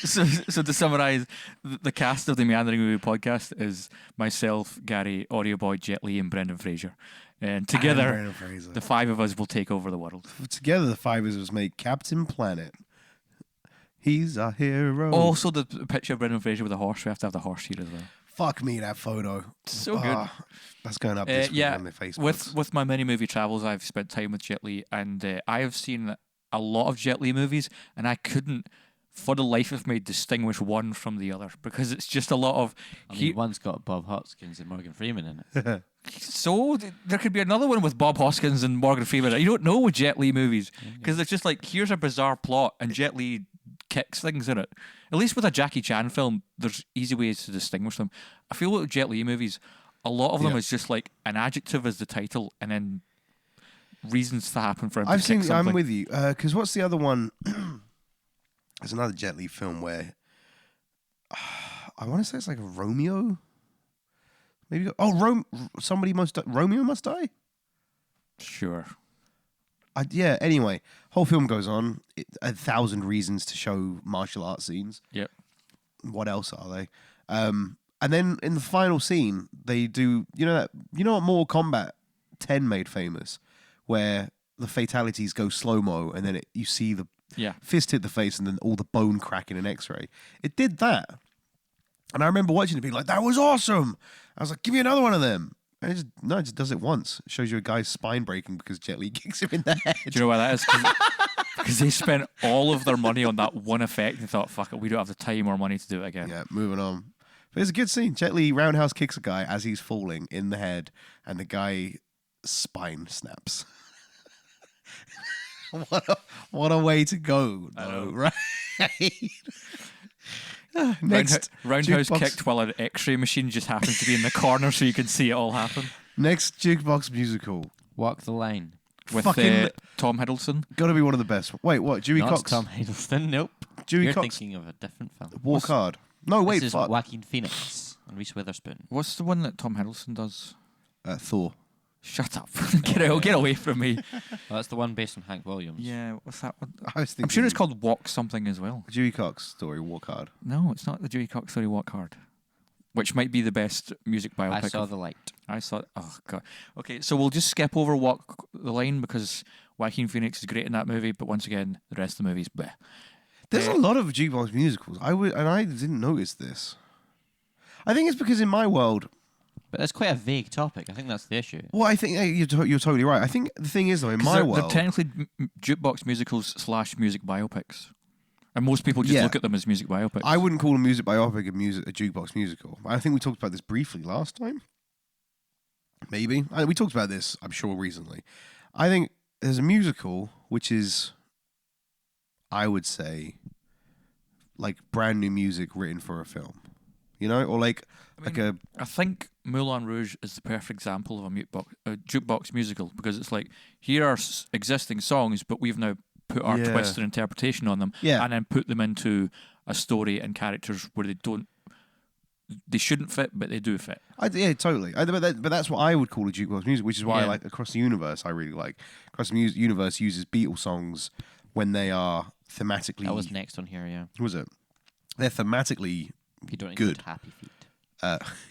So to summarise, the cast of the Meandering Movie Podcast is myself, Gary, Audio Boy, Jet Li, and Brendan Fraser. And together, the five of us will take over the world. Together, the five of us make Captain Planet. He's our hero. Also, the picture of Brendan Fraser with a horse. We have to have the horse here as well. Fuck me, that photo. So good. That's going up this week yeah, on the Facebook. with my many movie travels, I've spent time with Jet Li, and I have seen a lot of Jet Li movies, and I couldn't, for the life of me, distinguish one from the other because it's just a lot of. I mean, one's got Bob Hoskins and Morgan Freeman in it. So there could be another one with Bob Hoskins and Morgan Freeman. You don't know with Jet Li movies because it's just like, here's a bizarre plot and Jet Li kicks things in it. At least with a Jackie Chan film, there's easy ways to distinguish them. I feel with Jet Li movies, a lot of them is just like an adjective as the title and then reasons to happen for him to kick something. I'm with you. Because what's the other one? There's another Jet Li film where I want to say it's like a Romeo. Maybe Romeo Must Die. Sure. Yeah. Anyway, whole film goes on. 1,000 reasons to show martial arts scenes. Yep. What else are they? And then in the final scene, they do. You know what Mortal Kombat 10 made famous, where the fatalities go slow mo, and then you see the fist hit the face, and then all the bone crack in an X-ray. It did that. And I remember watching it being like, that was awesome. I was like, give me another one of them. And it just does it once. It shows you a guy's spine breaking because Jet Li kicks him in the head. Do you know why that is? Because they spent all of their money on that one effect and thought, fuck it, we don't have the time or money to do it again. Yeah, moving on. But it's a good scene. Jet Li roundhouse kicks a guy as he's falling in the head, and the guy spine snaps. What a way to go, though, right? Next, roundhouse jukebox. kicked while an X-ray machine just happens to be in the corner, so you can see it all happen. Next Jukebox Musical. Walk the Line. With Fucking- Tom Hiddleston. Got to be one of the best. Wait, what? Dewey Not Cox? Tom Hiddleston. Nope. Dewey You're Cox. thinking of a different film. Walk Hard. No, wait, This is fuck. Joaquin Phoenix and Reese Witherspoon. What's the one that Tom Hiddleston does? Thor. Shut up. Get away from me. Well, that's the one based on Hank Williams. Yeah, what's that one? I was thinking I'm sure it's called Walk something as well. Dewey Cox story, Walk Hard. No, it's not the Dewey Cox story, Walk Hard. Which might be the best music biopic. I Saw the Light. I saw. Oh god. Okay, so we'll just skip over Walk the Line because Joaquin Phoenix is great in that movie, but once again, the rest of the movie's bleh. There's a lot of jukebox musicals. I didn't notice this. I think it's because in my world, But that's quite a vague topic. I think that's the issue. well, I think you're totally right. I think the thing is though, in my they're world, technically jukebox musicals / music biopics, and most people just look at them as music biopics. I wouldn't call a music biopic a jukebox musical. I think we talked about this briefly last time. Maybe we talked about this, I'm sure, recently. I think there's a musical which is, I would say, like brand new music written for a film, or like I think Moulin Rouge is the perfect example of a jukebox musical because it's like, here are existing songs, but we've now put our twist and interpretation on them, and then put them into a story and characters where they shouldn't fit, but they do fit. Yeah, totally. But that's what I would call a jukebox music, which is why I like Across the Universe. I really like Across the Universe uses Beatles songs when they are thematically. That was next on here, yeah. Was it? They're thematically You don't good. include Happy Feet.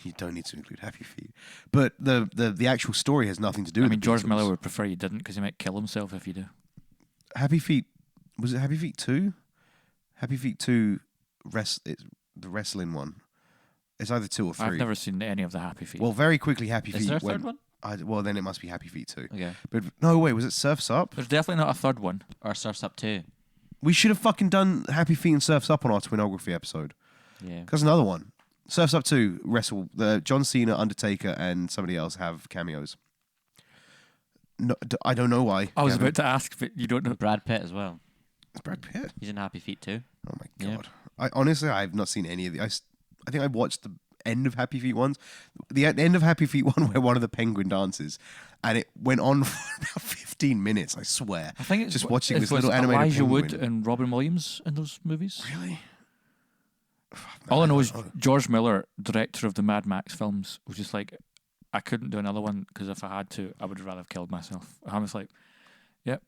You don't need to include Happy Feet, but the actual story has nothing to do. with the George Beatles. Miller would prefer you didn't because he might kill himself if you do. Happy Feet, was it Happy Feet 2? Happy Feet 2, the wrestling one. It's either 2 or 3. I've never seen any of the Happy Feet. Well, very quickly, Happy Feet. Is there a third one? Well, then it must be Happy Feet 2. Okay. But no, wait, was it Surf's Up? There's definitely not a third one. Or Surf's Up 2. We should have fucking done Happy Feet and Surf's Up on our Twinography episode. Yeah. There's another one. Surf's Up 2, wrestle. John Cena, Undertaker, and somebody else have cameos. No, I don't know why. I was Gavin. about to ask, but you don't know. Brad Pitt as well. It's Brad Pitt. He's in Happy Feet too. Oh my Yeah. god! I've not seen any of the. I think I watched the end of Happy Feet ones, the end of Happy Feet one where one of the penguin dances, and it went on for about 15 minutes. I swear. I think it's just watching it this was little animated Elijah penguin. Wood and Robin Williams in those movies. Really? All I know is George Miller, director of the Mad Max films, was just like, I couldn't do another one because if I had to, I would have rather have killed myself. I was like, yep.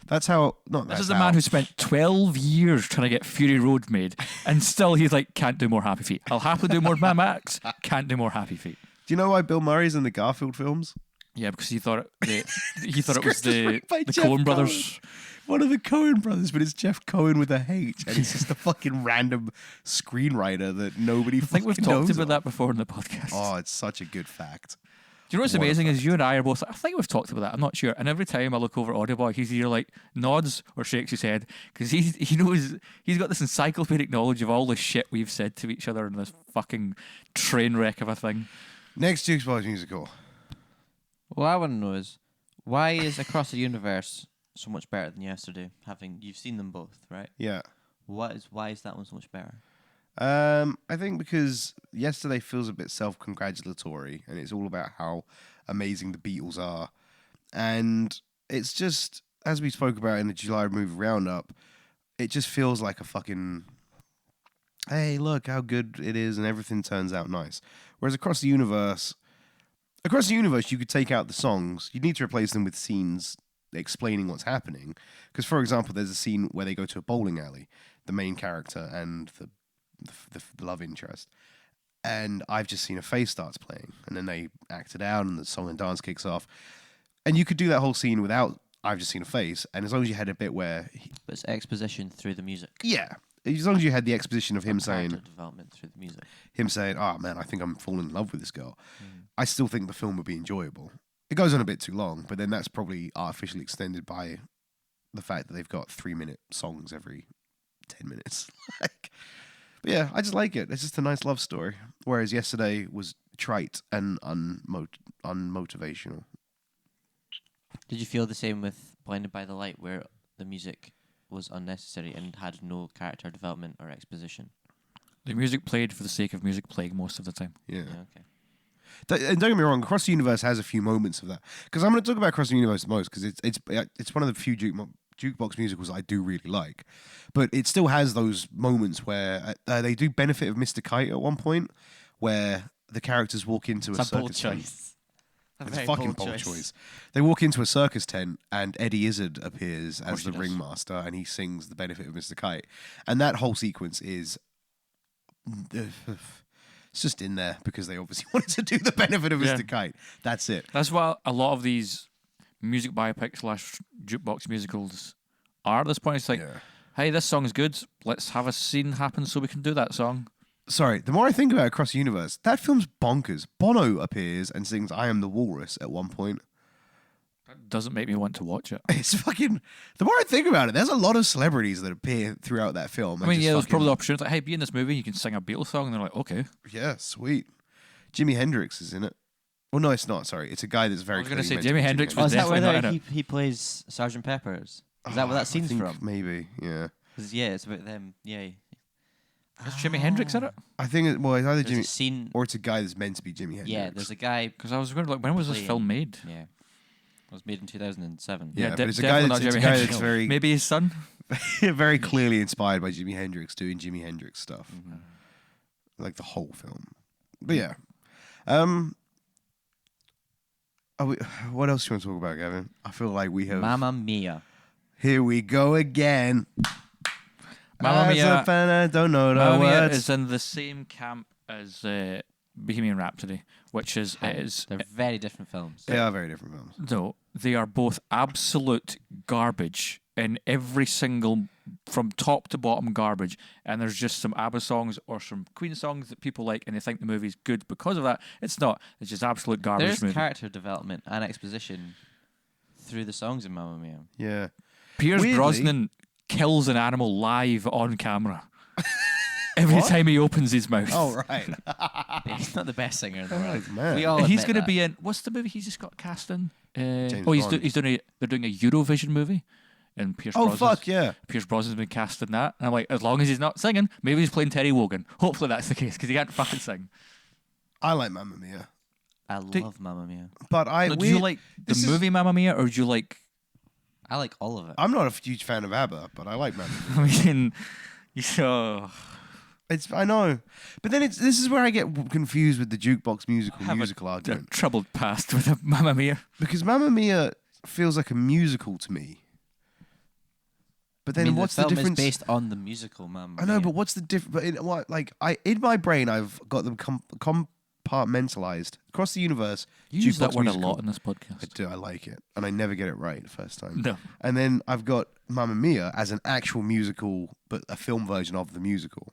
That's how. Not This that's is the how. man who spent 12 years trying to get Fury Road made, and still he's like, can't do more Happy Feet. I'll happily do more Mad Max, can't do more Happy Feet. Do you know why Bill Murray's in the Garfield films? Yeah, because he thought it was the by Jeff Coen brothers. One of the Coen brothers, but it's Jeff Cohen with a H, and he's just a fucking random screenwriter that nobody I think we've fucking talked knows about of. that before in the podcast. Oh, it's such a good fact. Do you know what's What a amazing is fact. you and I are both. I think we've talked about that. I'm not sure. And every time I look over at Audio Boy, he's either like nods or shakes his head because he knows he's got this encyclopedic knowledge of all the shit we've said to each other in this fucking train wreck of a thing. Next Jukebox Musical. What I want to know is why is Across the Universe so much better than Yesterday? You've seen them both, right? Yeah. Why is that one so much better? I think because Yesterday feels a bit self-congratulatory, and it's all about how amazing the Beatles are, and it's just, as we spoke about in the July movie roundup, it just feels like a fucking, hey, look how good it is, and everything turns out nice. Whereas Across the Universe, you could take out the songs. You need to replace them with scenes explaining what's happening. Because, for example, there's a scene where they go to a bowling alley, the main character and the love interest, and I've just seen a face starts playing, and then they act it out, and the song and dance kicks off, and you could do that whole scene without I've just seen a face, and as long as you had a bit where, But it's exposition through the music. as long as you had the exposition of him saying, Character development through the music. oh man, I think I'm falling in love with this girl, I still think the film would be enjoyable. It goes on a bit too long, but then that's probably artificially extended by the fact that they've got 3-minute songs every 10 minutes. Like, but yeah, I just like it. It's just a nice love story. Whereas Yesterday was trite and unmotivational. Did you feel the same with Blinded by the Light, where the music was unnecessary and had no character development or exposition? The music played for the sake of music playing most of the time. Yeah. Okay. And don't get me wrong, Across the Universe has a few moments of that. Because I'm going to talk about Across the Universe the most, because it's one of the few jukebox musicals I do really like. But it still has those moments where they do benefit of Mr. Kite at one point, where the characters walk into a It's a bold circus tent. choice. It's a fucking bold choice. They walk into a circus tent, and Eddie Izzard appears as course the he does. ringmaster, and he sings the benefit of Mr. Kite. And that whole sequence is... It's just in there because they obviously wanted to do the benefit of Yeah. Mr. Kite. That's it. That's why a lot of these music biopics / jukebox musicals are at this point. It's like, Yeah. hey, this song's good. Let's have a scene happen so we can do that song. Sorry, the more I think about Across the Universe, that film's bonkers. Bono appears and sings I Am the Walrus at one point. That doesn't make me want to watch it. It's fucking... The more I think about it, there's a lot of celebrities that appear throughout that film. I mean, yeah, there's probably the opportunity. Like, hey, be in this movie. You can sing a Beatles song. And they're like, okay. Yeah, sweet. Jimi Hendrix is in it. Well, no, it's not. Sorry. It's a guy that's very I was gonna clearly say meant to Jimi be Hendrix Oh, was is that where definitely not in he plays Sergeant Pepper's? Is that where that scene's I think from? Maybe, yeah. 'Cause, yeah, it's about them. Yeah. Is Jimi Hendrix in it? I think it's either There's a Jimmy... scene. Or it's a guy that's meant to be Jimi Hendrix. Yeah, there's a guy. Because I was wondering, like, when was this Playing. film made? Yeah. It was made in 2007. Yeah, but it's a definitely guy not that's Jimi a guy Hendrix. that's very... Maybe his son. very clearly inspired by Jimi Hendrix doing Jimi Hendrix stuff. Mhm. Like the whole film. But yeah. What else do you want to talk about, Gavin? I feel like we have... Mamma Mia. Here we go again. Mamma As Mia- a fan, I don't know the Mamma Mia words. is in the same camp as Bohemian Rhapsody, which is They're very different films. They are very different films. no, they are both absolute garbage in every single, from top to bottom garbage. And there's just some ABBA songs or some Queen songs that people like, and they think the movie's good because of that. It's not. It's just absolute garbage There's movie. character development and exposition through the songs in Mamma Mia. Yeah. Pierce Weirdly- Brosnan kills an animal live on camera. Every What? time he opens his mouth. Oh, right. He's not the best singer in the world. Oh, man. We all And he's admit going to that. be in, what's the movie he's just got cast in? James He's Bond. they're doing a Eurovision movie, and Pierce Oh, Brosnan's, fuck, yeah. Pierce Brosnan's been cast in that. And I'm like, as long as he's not singing, maybe he's playing Terry Wogan. Hopefully that's the case, because he can't fucking sing. I like Mamma Mia. I Do- love Mamma Mia. But Do you like the this is- movie Mamma Mia, or do you like, I like all of it. I'm not a huge fan of ABBA, but I like Mamma Mia. I mean, I know. But then this is where I get confused with the jukebox have musical a argument. troubled past with a Mamma Mia. Because Mamma Mia feels like a musical to me. But then I mean, what's the the film difference? is based on the musical Mamma I know, Mia. but what's the difference? But in my brain, I've got them compartmentalized across the universe. You use that Jukebox word Musical. a lot in this I podcast. do. I like it, and I never get it right the first time. No. And then I've got Mamma Mia as an actual musical, but a film version of the musical.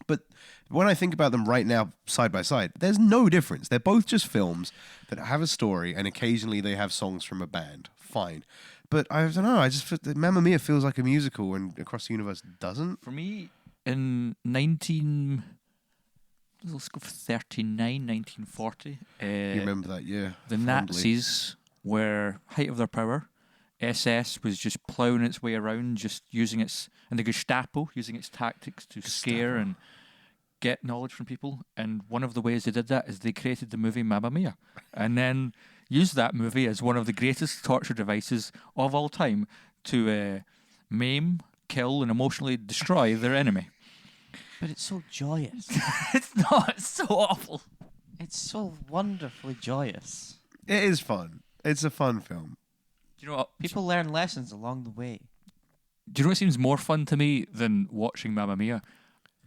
But when I think about them right now, side by side, there's no difference. They're both just films that have a story, and occasionally they have songs from a band. Fine. But I don't know. I just feel that Mamma Mia feels like a musical, and Across the Universe doesn't. For me, in let's go for 1940. You remember that, yeah? The fondly. Nazis were height of their power. SS was just ploughing its way around, just using and the Gestapo using its tactics to scare and get knowledge from people. And one of the ways they did that is they created the movie Mamma Mia, and then used that movie as one of the greatest torture devices of all time to maim, kill, and emotionally destroy their enemy. But it's so joyous. It's not. It's so awful. It's so wonderfully joyous. It is fun. It's a fun film. Do you know what? People learn lessons along the way. Do you know what seems more fun to me than watching Mamma Mia?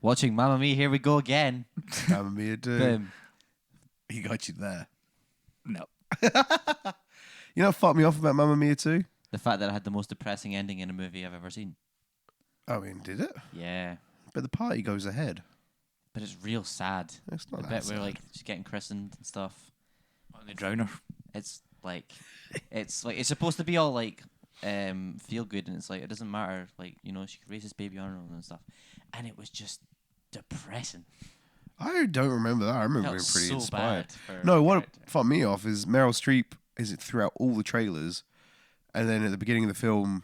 Watching Mamma Mia, here we go again. Mamma Mia, dude. Boom. He got you there. No. You know what fucked me off about Mamma Mia too? The fact that it had the most depressing ending in a movie I've ever seen. I mean, did it? Yeah. But the party goes ahead. But it's real sad. It's The not that bit where sad. like she's getting christened and stuff. On the drowner. It's like it's supposed to be all like feel good, and it's like it doesn't matter, like, you know, she could raise this baby on her own and stuff. And it was just depressing. I don't remember that. I remember Felt being pretty so inspired. bad for No, the what character. fucked me off is Meryl Streep is it throughout all the trailers, and then at the beginning of the film,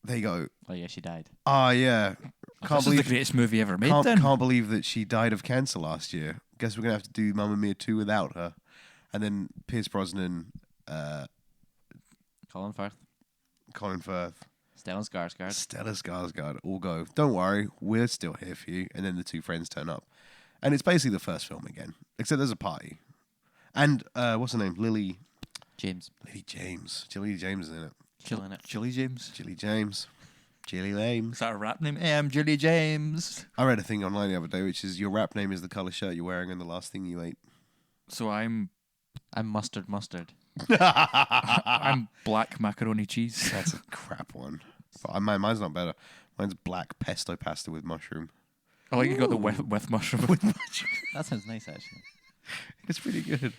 they go, Oh yeah, she died. "Ah, yeah, This can't is the believe greatest movie ever made. can't, Then can't believe that she died of cancer last year. Guess we're gonna have to do Mamma Mia 2 without her." And then Pierce Brosnan, Colin Firth, Colin Firth, Stellan Skarsgård. Stella Skarsgård all go, "Don't worry, we're still here for you." And then the two friends turn up, and it's basically the first film again, except there's a party. And what's her name? Lily James. James. Lily James is in it. Killing it. Julie James. Jilly James. Jilly Lames. Is that a rap name? Hey, I'm Julie James. I read a thing online the other day, which is your rap name is the colour shirt you're wearing and the last thing you ate. So I'm Mustard. I'm black macaroni cheese. That's a crap one. But mine's not better. Mine's black pesto pasta with mushroom. I like you got the with mushroom. That sounds nice, actually. It's pretty good.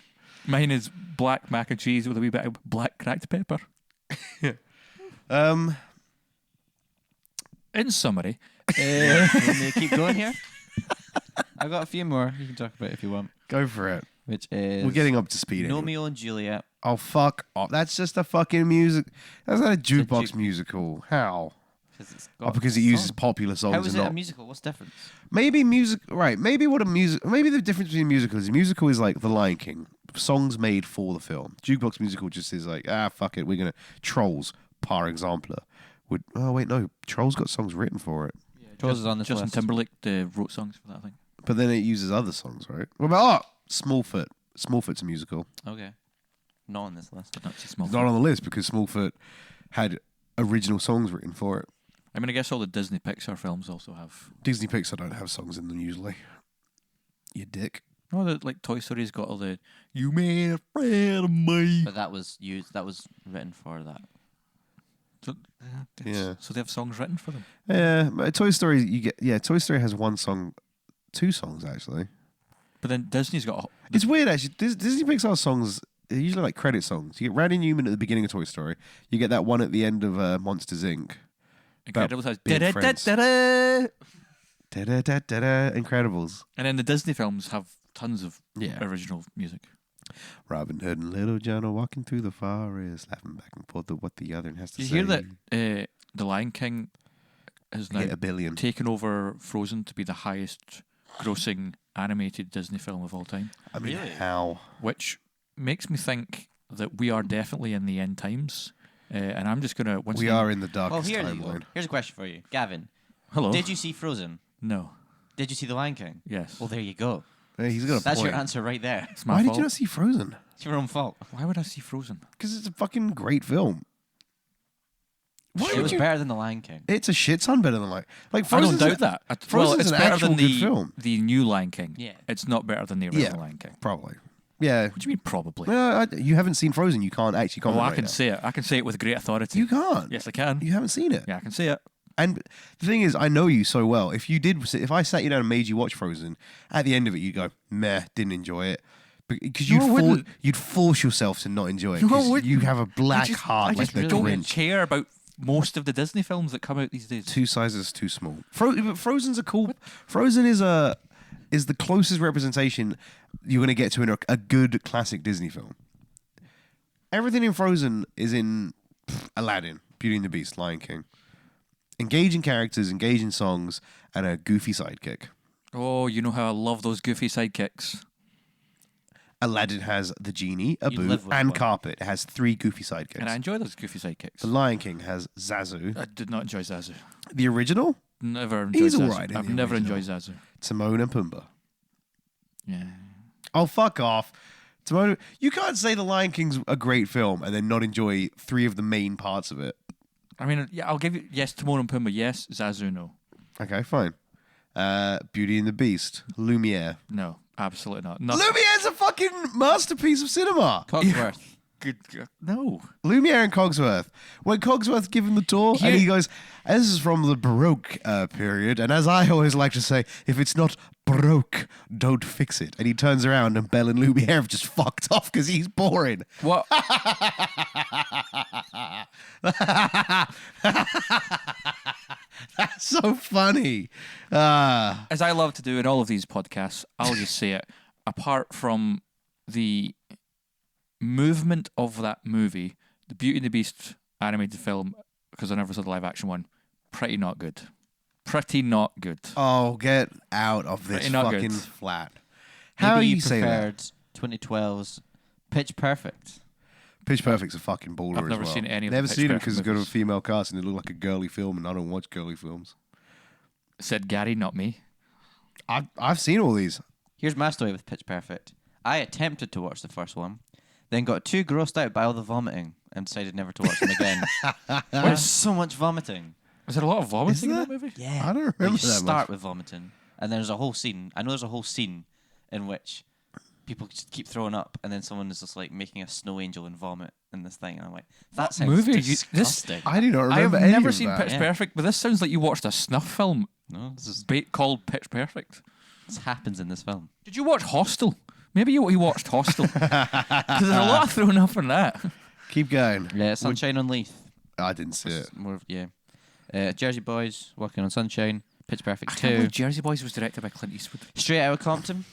Mine is black mac and cheese with a wee bit of black cracked pepper. In summary, Want me to keep going here? I've got a few more you can talk about if you want. Go for it. Which is We're getting up to speed. Anyway. Romeo and Juliet. Oh, fuck off. That's just a fucking music. That's not a jukebox juke- musical. How? It's Oh, got because it a uses song. popular songs How and is it a not... musical? What's the difference? Maybe music... Right, maybe the difference between a musical is like The Lion King. Songs made for the film. Jukebox musical just is like, fuck it, we're going to... Trolls, par exemple. Oh, wait, no. Trolls got songs written for it. Trolls is on this Justin list. Timberlake wrote songs for that, I think. But then it uses other songs, right? What about Smallfoot? Smallfoot's a musical. Okay. Not on this list. But not too small. It's not on the list because Smallfoot had original songs written for it. I mean, I guess all the Disney Pixar films also have. Disney Pixar don't have songs in them usually. You dick. Oh, like Toy Story's got all the "You made a friend of me." But that was used. That was written for that. So, Yeah. So they have songs written for them. Yeah, but Toy Story Toy Story has one song, two songs actually. But then Disney's got. It's weird actually. Disney Pixar songs are usually like credit songs. You get Randy Newman at the beginning of Toy Story. You get that one at the end of Monsters Inc. Incredibles has being friends. da-da-da-da-da. Da-da-da-da-da, Incredibles. And then the Disney films have tons of Yeah. original music. Robin Hood and Little John are walking through the forest, laughing back and forth at what the other has to Did say. you hear that The Lion King has now Hit $1 billion. taken over Frozen to be the highest grossing animated Disney film of all time? I mean, Really? how? Which makes me think that we are definitely in the end times. And I'm just going to... We are in the Well, darkest here you go. timeline. Here's a question for you, Gavin. Hello? Did you see Frozen? No. Did you see The Lion King? Yes. Well, there you go. Hey, he's got a That's point. your answer right there. It's my Why fault. did you not see Frozen? It's your own fault. Why would I see Frozen? Because it's a fucking great film. Why It would was you? better than The Lion King. It's a shit ton better than like I Frozen's don't doubt that. Frozen's it's an better actual than good film. the new Lion King. Yeah. It's not better than the original Lion King. Probably. Yeah. What do you mean probably? Well, you haven't seen Frozen. You can't actually comment. I right can now. say it. I can say it with great authority. You can't. Yes, I can. You haven't seen it. Yeah, I can say it. And the thing is, I know you so well. If I sat you down and made you watch Frozen, at the end of it, you'd go, meh, didn't enjoy it. Because No, I wouldn't. you'd force yourself to not enjoy it. No, I 'Cause wouldn't. you have a black heart I like just the don't Grinch. care about most of the Disney films that come out these days. Two sizes too small. But Frozen's a cool. Frozen is the closest representation you're going to get to a good classic Disney film. Everything in Frozen is in Aladdin, Beauty and the Beast, Lion King. Engaging characters, engaging songs, and a goofy sidekick. Oh, you know how I love those goofy sidekicks. Aladdin has the genie, You'd Abu, live with and one. Carpet. It has 3 goofy sidekicks. And I enjoy those goofy sidekicks. The Lion King has Zazu. I did not enjoy Zazu. The original, Never enjoyed He's Zazu. alright in I've the never original. enjoyed Zazu. Timon and Pumbaa. Yeah. Oh, fuck off. Timon, you can't say The Lion King's a great film and then not enjoy 3 of the main parts of it. I mean, yeah, I'll give you yes, Timon and Pumbaa, yes, Zazu, no. Okay, fine. Beauty and the Beast. Lumiere. No, absolutely not. Nothing. Lumiere's a fucking masterpiece of cinema. Cogsworth. Good. No. Lumiere and Cogsworth. When Cogsworth gave him the tour, and he goes, "This is from the Baroque period, and as I always like to say, if it's not Baroque, don't fix it." And he turns around, and Belle and Lumiere have just fucked off because he's boring. What? That's so funny. As I love to do in all of these podcasts, I'll just say it. Apart from the movement of that movie, the Beauty and the Beast animated film, because I never saw the live action one, pretty not good. Pretty not good. Oh, get out of this Pretty not fucking good. flat. How Maybe do you you say that? preferred 2012's Pitch Perfect. Pitch Perfect's a fucking baller I've as never well. seen any of the Never Pitch seen it Perfect because it's got a movies. female cast and it looked like a girly film, and I don't watch girly films. Said Gary, not me. I've seen all these. Here's my story with Pitch Perfect. I attempted to watch the first one, then got too grossed out by all the vomiting and decided never to watch them again. There's so much vomiting. Is there a lot of vomiting in there? that movie? Yeah. I don't Like, remember you that start much. with vomiting, and there's a whole scene. I know there's a whole scene in which people just keep throwing up, and then someone is just like making a snow angel and vomit in this thing, and I'm like, that sounds movie are you- this- disgusting. I do not I have remember any never of seen that. Pitch Yeah. Perfect, but this sounds like you watched a snuff film No, this called Pitch Perfect. happens in this film. Did you watch Hostel? Maybe you watched Hostel. Because there's a lot of throwing up in that. Keep going. Yeah, Sunshine on Leith. I didn't see it. More, yeah. Jersey Boys, Working on Sunshine, Pitch Perfect I can't 2. believe Jersey Boys was directed by Clint Eastwood. Straight Outta Compton.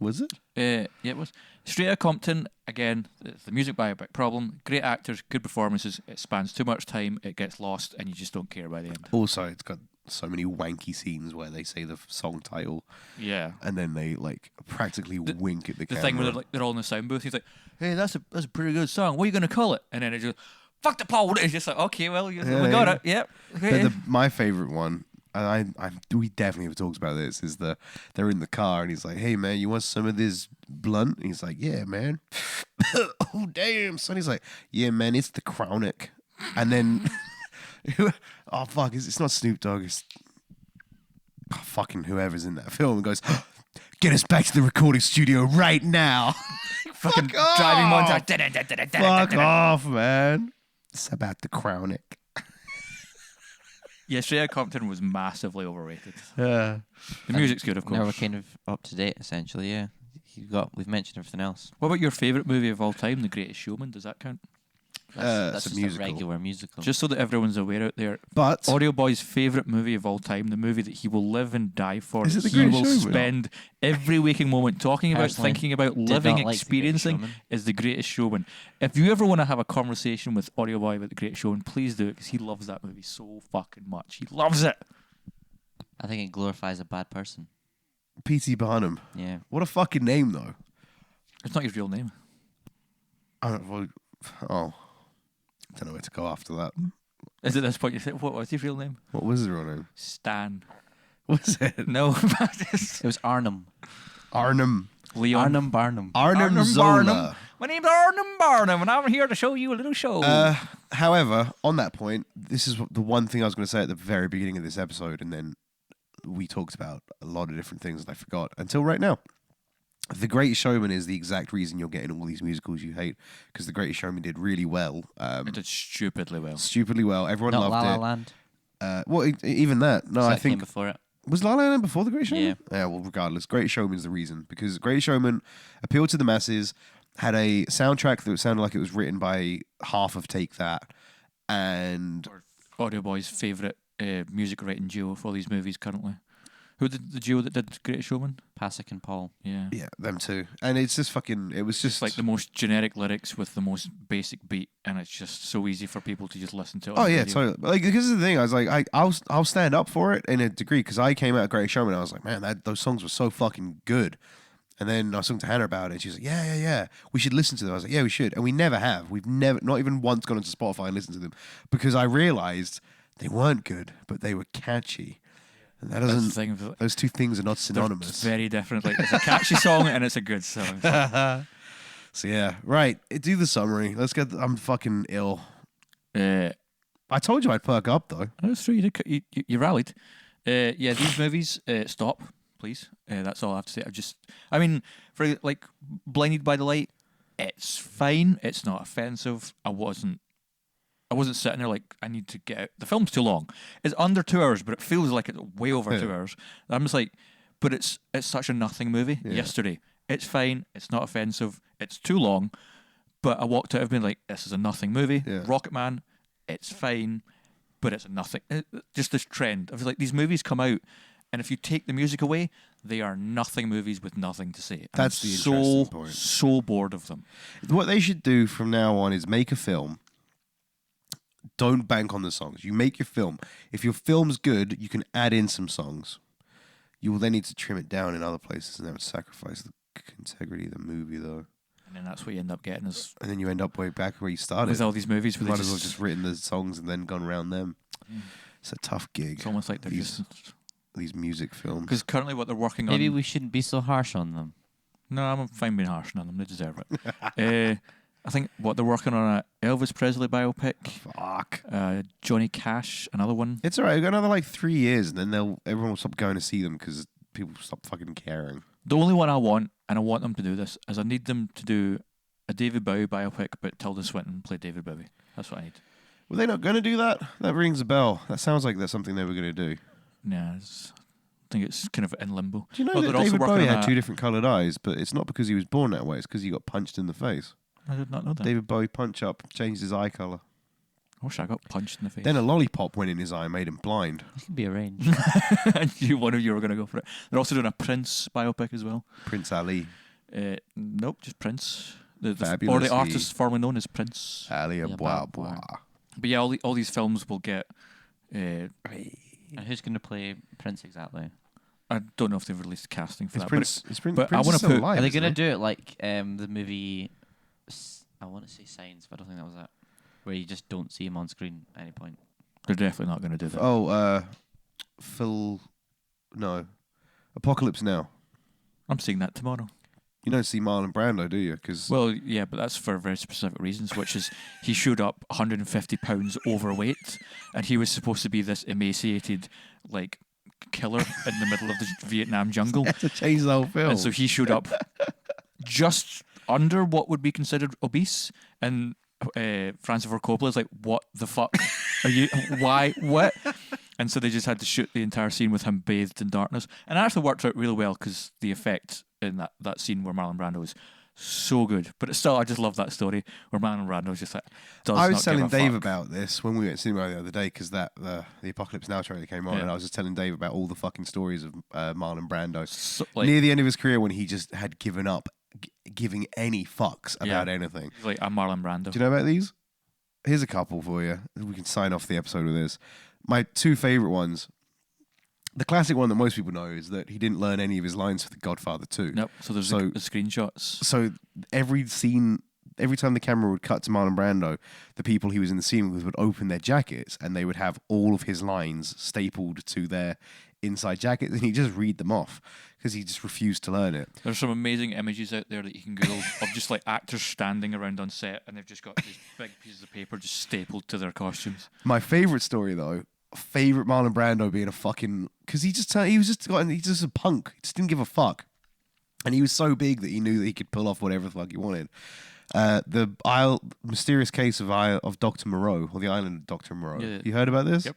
Was it? Yeah, it was. Straight Outta Compton, again, it's the music by a big problem. Great actors, good performances. It spans too much time, it gets lost, and you just don't care by the end. Also, it's got so many wanky scenes where they say the song title Yeah. and then they like practically wink at the The camera. thing where they're all in the sound booth, he's like, "Hey, that's a pretty good song. What are you gonna call it?" And then it just, "Fuck the Paul." It's just like, okay, well, we got it. Yep. Okay. My favorite one, and we definitely have talked about this, is they're in the car and he's like, "Hey man, you want some of this blunt?" And he's like, "Yeah, man." Oh damn, son. He's like, "Yeah, man, it's the chronic." And then, oh fuck, it's not Snoop Dogg. It's fucking whoever's in that film and goes, "Get us back to the recording studio right now." Fucking Fuck driving off. montage. Fuck off, man. It's about the chronic. Yeah, Straight Outta Compton was massively overrated. Yeah. The music's good, of Now we're course. kind of up to date, essentially, yeah. We've mentioned everything else. What about your favourite movie of all time, The Greatest Showman? Does that count? That's it's a just musical. a regular musical. Just so that everyone's aware out there, But Audio Boy's favourite movie of all time, the movie that he will live and die for. Is it The he Greatest will Showman? spend every waking moment talking about, Personally, thinking about, did living, not like The Greatest experiencing Showman. is The Greatest Showman. If you ever want to have a conversation with Audio Boy about The Greatest Showman, please do it because he loves that movie so fucking much. He loves it. I think it glorifies a bad person. P.T. Barnum. Yeah. What a fucking name, though. It's not his real name. I don't know where to go after that. Is it this point you say, what was his real name? What was his real name? Stan. Was it? No, It was Arnhem. Arnhem. Leon. Arnhem Barnum. Arnhem Arnhem Zola. Barnum. My name's Arnhem Barnum, and I'm here to show you a little show. However, on that point, this is the one thing I was going to say at the very beginning of this episode, and then we talked about a lot of different things that I forgot until right now. The Greatest Showman is the exact reason you're getting all these musicals you hate, because The Greatest Showman did really well. It did stupidly well. Stupidly well. Everyone Not loved La La it. Land. Well, even that. No, I That came think before it. was La La Land before The Greatest Showman? Yeah. Yeah. Well, regardless, Greatest Showman's the reason, because Greatest Showman appealed to the masses, had a soundtrack that sounded like it was written by half of Take That, and Audio Boy's favourite music writing duo for all these movies currently. Who did the duo that did Greatest Showman? Pasek and Paul. Yeah. yeah, them too. And it's just fucking. It was just It's like the most generic lyrics with the most basic beat, and it's just so easy for people to just listen to it. Oh on yeah, radio. totally. Like, this is the thing. I was like, I'll stand up for it in a degree, because I came out of Greatest Showman. And I was like, man, those songs were so fucking good. And then I was talking to Hannah about it, and she's like, yeah, we should listen to them. I was like, yeah, we should. And we never have. We've never, not even once gone onto Spotify and listened to them, because I realized they weren't good, but they were catchy. And that That's the doesn't. thing. of it. Those two things are not They're synonymous. very different. Like, it's a catchy song and it's a good song. So yeah, right. Do the summary. Let's get. I'm fucking ill. Uh, I told you I'd perk up though. That's true. You rallied. Yeah, these movies, stop, please. That's all I have to say. I mean, for like Blinded by the Light, it's fine. It's not offensive. I wasn't sitting there like I need to get out. The film's too long. It's under 2 hours, but it feels like it's way over 2 hours. I'm just like, but it's such a nothing movie. Yeah. Yesterday, it's fine. It's not offensive. It's too long, but I walked out of being like, this is a nothing movie. Yeah. Rocket Man, it's fine, but it's a nothing. Just this trend of like these movies come out, and if you take the music away, they are nothing movies with nothing to say. That's I'm the so interesting point. so bored of them. What they should do from now on is make a film. Don't bank on the songs. You make your film. If your film's good, you can add in some songs. You will then need to trim it down in other places, and that would sacrifice the integrity of the movie, though. And then that's what you end up getting is And then you end up way back where you started. with all these movies where Might they as well just written the songs and then gone around them. It's a tough gig. it's almost like they're these just these music films. because currently what they're working Maybe on. we shouldn't be so harsh on them. No, I'm fine being harsh on them. They deserve it. I think what they're working on a Elvis Presley biopic. Fuck. Johnny Cash, another one. It's alright. We've got another like 3 years, and then everyone will stop going to see them because people stop fucking caring. The only one I want, and I want them to do this, is I need them to do a David Bowie biopic, but Tilda Swinton played David Bowie. That's what I need. Were they not going to do that? That rings a bell. That sounds like that's something they were going to do. Yeah, I think it's kind of in limbo. Do you know Oh, that they're also David working Bowie on had a- two different coloured eyes, but it's not because he was born that way. It's because he got punched in the face. I did not know that. David Bowie punch up changed his eye colour. I wish I got punched in the face. Then a lollipop went in his eye and made him blind. It can be arranged. And one of you were going to go for it. They're also doing a Prince biopic as well. Prince Ali. Nope, just Prince. Or Fabulously- the artist formerly known as Prince. Ali Yeah, Bois Bois. Bois. But yeah, all these films will get. And who's going to play Prince exactly? I don't know if they've released casting for It's that. Prince. It's Prince. but I Prince wanna is still put- alive, Are they isn't going to he? do it like the movie? I want to say Signs, but I don't think that was it. Where you just don't see him on screen at any point. They're definitely not going to do that. Oh, Phil. No. Apocalypse Now. I'm seeing that tomorrow. You don't see Marlon Brando, do you? Because Well, yeah, but that's for very specific reasons, which is he showed up 150 pounds overweight, and he was supposed to be this emaciated, like, killer in the middle of the Vietnam jungle. to change the whole film. And so he showed up just under what would be considered obese, and Francis Ford Coppola's like, "What the fuck are you? Why? What?" And so they just had to shoot the entire scene with him bathed in darkness, and it actually worked out really well because the effect in that scene where Marlon Brando is so good. But it's still, I just love that story where Marlon Brando is just like, does I was not telling give a Dave fuck. about this when we went to cinema the other day because the Apocalypse Now trailer came on, Yeah. and I was just telling Dave about all the fucking stories of Marlon Brando So, like, near the end of his career when he just had given up giving any fucks about anything. he's like, I'm Marlon Brando. Do you know about these? Here's a couple for you. We can sign off the episode with this. My two favorite ones. The classic one that most people know is that he didn't learn any of his lines for The Godfather 2. Nope. So there's So- the screenshots. So every scene, every time the camera would cut to Marlon Brando, the people he was in the scene with would open their jackets and they would have all of his lines stapled to their inside jackets, and he just read them off because he just refused to learn it. There's some amazing images out there that you can Google of just like actors standing around on set, and they've just got these big pieces of paper just stapled to their costumes. My favorite story though, favorite Marlon Brando being a fucking, because he's just a punk. He just didn't give a fuck, and he was so big that he knew that he could pull off whatever the fuck he wanted. The mysterious case of Dr. Moreau, or the island of Dr. Moreau. Yeah. You heard about this? Yep.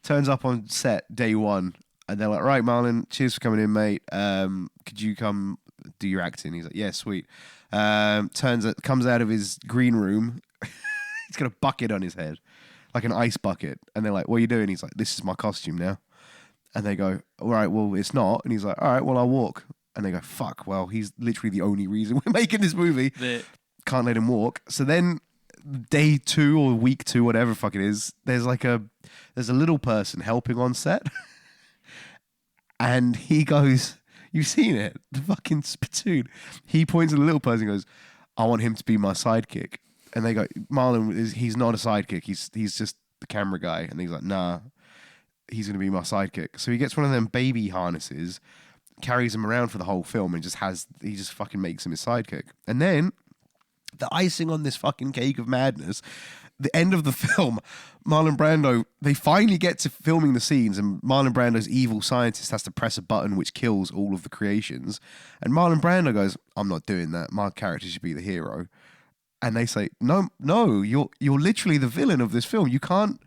Turns up on set day one, and they're like, "Right, Marlon, cheers for coming in, mate. Could you come do your acting?" He's like, "Yeah, sweet." Comes out of his green room. He's got a bucket on his head, like an ice bucket, and they're like, "What are you doing?" He's like, "This is my costume now." And they go, "All right, well, it's not." And he's like, "All right, well, I'll walk." And they go, "Fuck, well, he's literally the only reason we're making this movie. Can't let him walk." So then day 2 or week 2, whatever the fuck it is, there's a little person helping on set. And he goes, you've seen it, the fucking spittoon. He points at the little person and goes, "I want him to be my sidekick." And they go, "Marlon, he's not a sidekick. He's just the camera guy." And he's like, "Nah, he's going to be my sidekick." So he gets one of them baby harnesses, carries him around for the whole film, and he just fucking makes him his sidekick. And then the icing on this fucking cake of madness, the end of the film, Marlon Brando, they finally get to filming the scenes, and Marlon Brando's evil scientist has to press a button which kills all of the creations. And Marlon Brando goes, "I'm not doing that. My character should be the hero." And they say, No, you're literally the villain of this film. You can't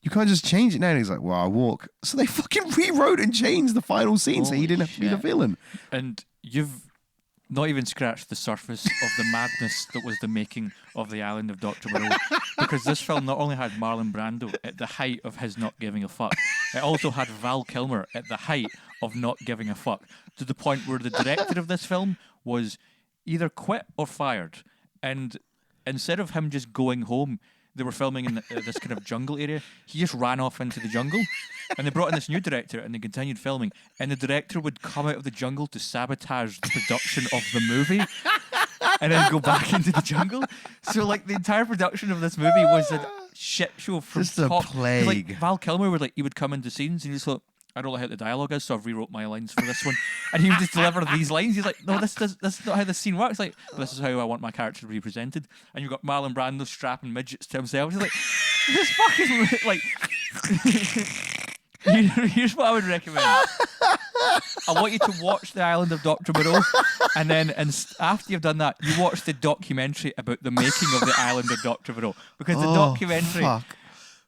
just change it now." And he's like, "Well, I'll walk." So they fucking rewrote and changed the final scene so he didn't have to be the villain. And you've not even scratched the surface of the madness that was the making of The Island of Dr. Moreau. Because this film not only had Marlon Brando at the height of his not giving a fuck, it also had Val Kilmer at the height of not giving a fuck, to the point where the director of this film was either quit or fired. And instead of him just going home, they were filming in this kind of jungle area. He just ran off into the jungle, and they brought in this new director, and they continued filming. And the director would come out of the jungle to sabotage the production of the movie, and then go back into the jungle. So, like, the entire production of this movie was a shit show from Just a top. plague. Like, Val Kilmer would come into scenes, and he just thought, "I don't like how the dialogue is, so I've rewrote my lines for this one." And he would just deliver these lines. He's like, "No, that's not how this scene works. Like, this is how I want my character to be presented." And you've got Marlon Brando strapping midgets to himself. He's like, "This fucking like." Here's what I would recommend. I want you to watch The Island of Dr. Moreau, and then after you've done that, you watch the documentary about the making of The Island of Dr. Moreau, because the documentary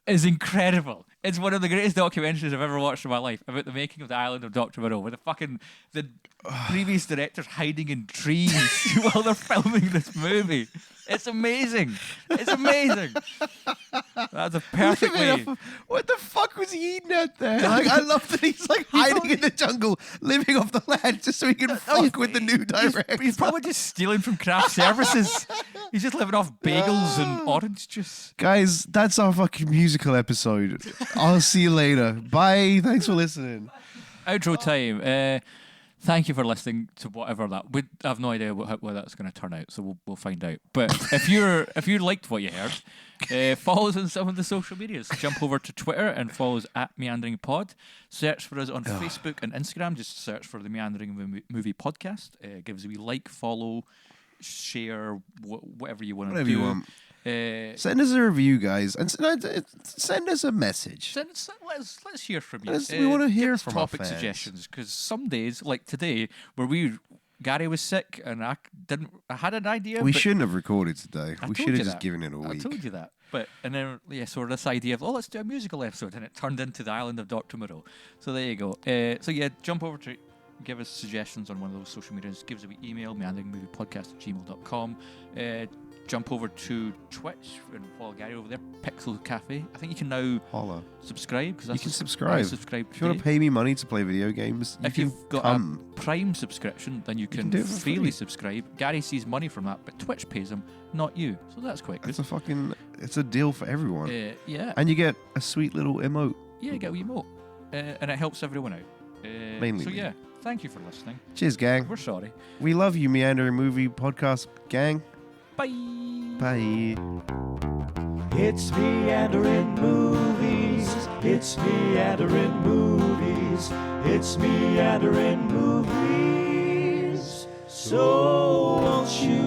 is incredible. It's one of the greatest documentaries I've ever watched in my life about the making of The Island of Dr. Moreau, with the previous directors hiding in trees while they're filming this movie. It's amazing. It's amazing. That's a perfect way. What the fuck was he eating out there? Like, I love that he's like hiding in the jungle, living off the land, just so he can fuck with the new director. He's probably just stealing from craft services. He's just living off bagels and orange juice. Guys, that's our fucking musical episode. I'll see you later. Bye. Thanks for listening. Outro time. Thank you for listening to whatever that. We have no idea what that's going to turn out, so we'll find out. But if you liked what you heard, follow us on some of the social medias. Jump over to Twitter and follow us at Meandering Pod. Search for us on Facebook and Instagram. Just search for the Meandering Movie Podcast. Give us a wee like, follow, share, whatever you want to do. Whatever you want. Send us a review, guys, and send us a message. Let's hear from you. We want to hear from topic our fans. suggestions, because some days, like today, where Gary was sick and I had an idea. We shouldn't have recorded today. We should have just that. given it a week. I told you that. And then so this idea of let's do a musical episode, and it turned into The Island of Dr. Moreau. So there you go. So yeah, jump over to. Give us suggestions on one of those social medias. Give us a wee email, meanderingmoviepodcast@gmail.com. Jump over to Twitch and follow Gary over there, Pixel Cafe. I think you can now subscribe. You can subscribe. If you want to pay me money to play video games, if you've got a Prime subscription, then you can freely subscribe. Gary sees money from that, but Twitch pays him, not you. So that's quite good. It's a deal for everyone. Yeah. And you get a sweet little emote. Yeah, you get a wee emote. And it helps everyone out. Mainly. So yeah, thank you for listening. Cheers, gang. We're sorry. We love you, Meandering Movie Podcast gang. Bye. Bye. It's Meandering Movies. It's Meandering Movies. movies. It's meandering movies. So won't you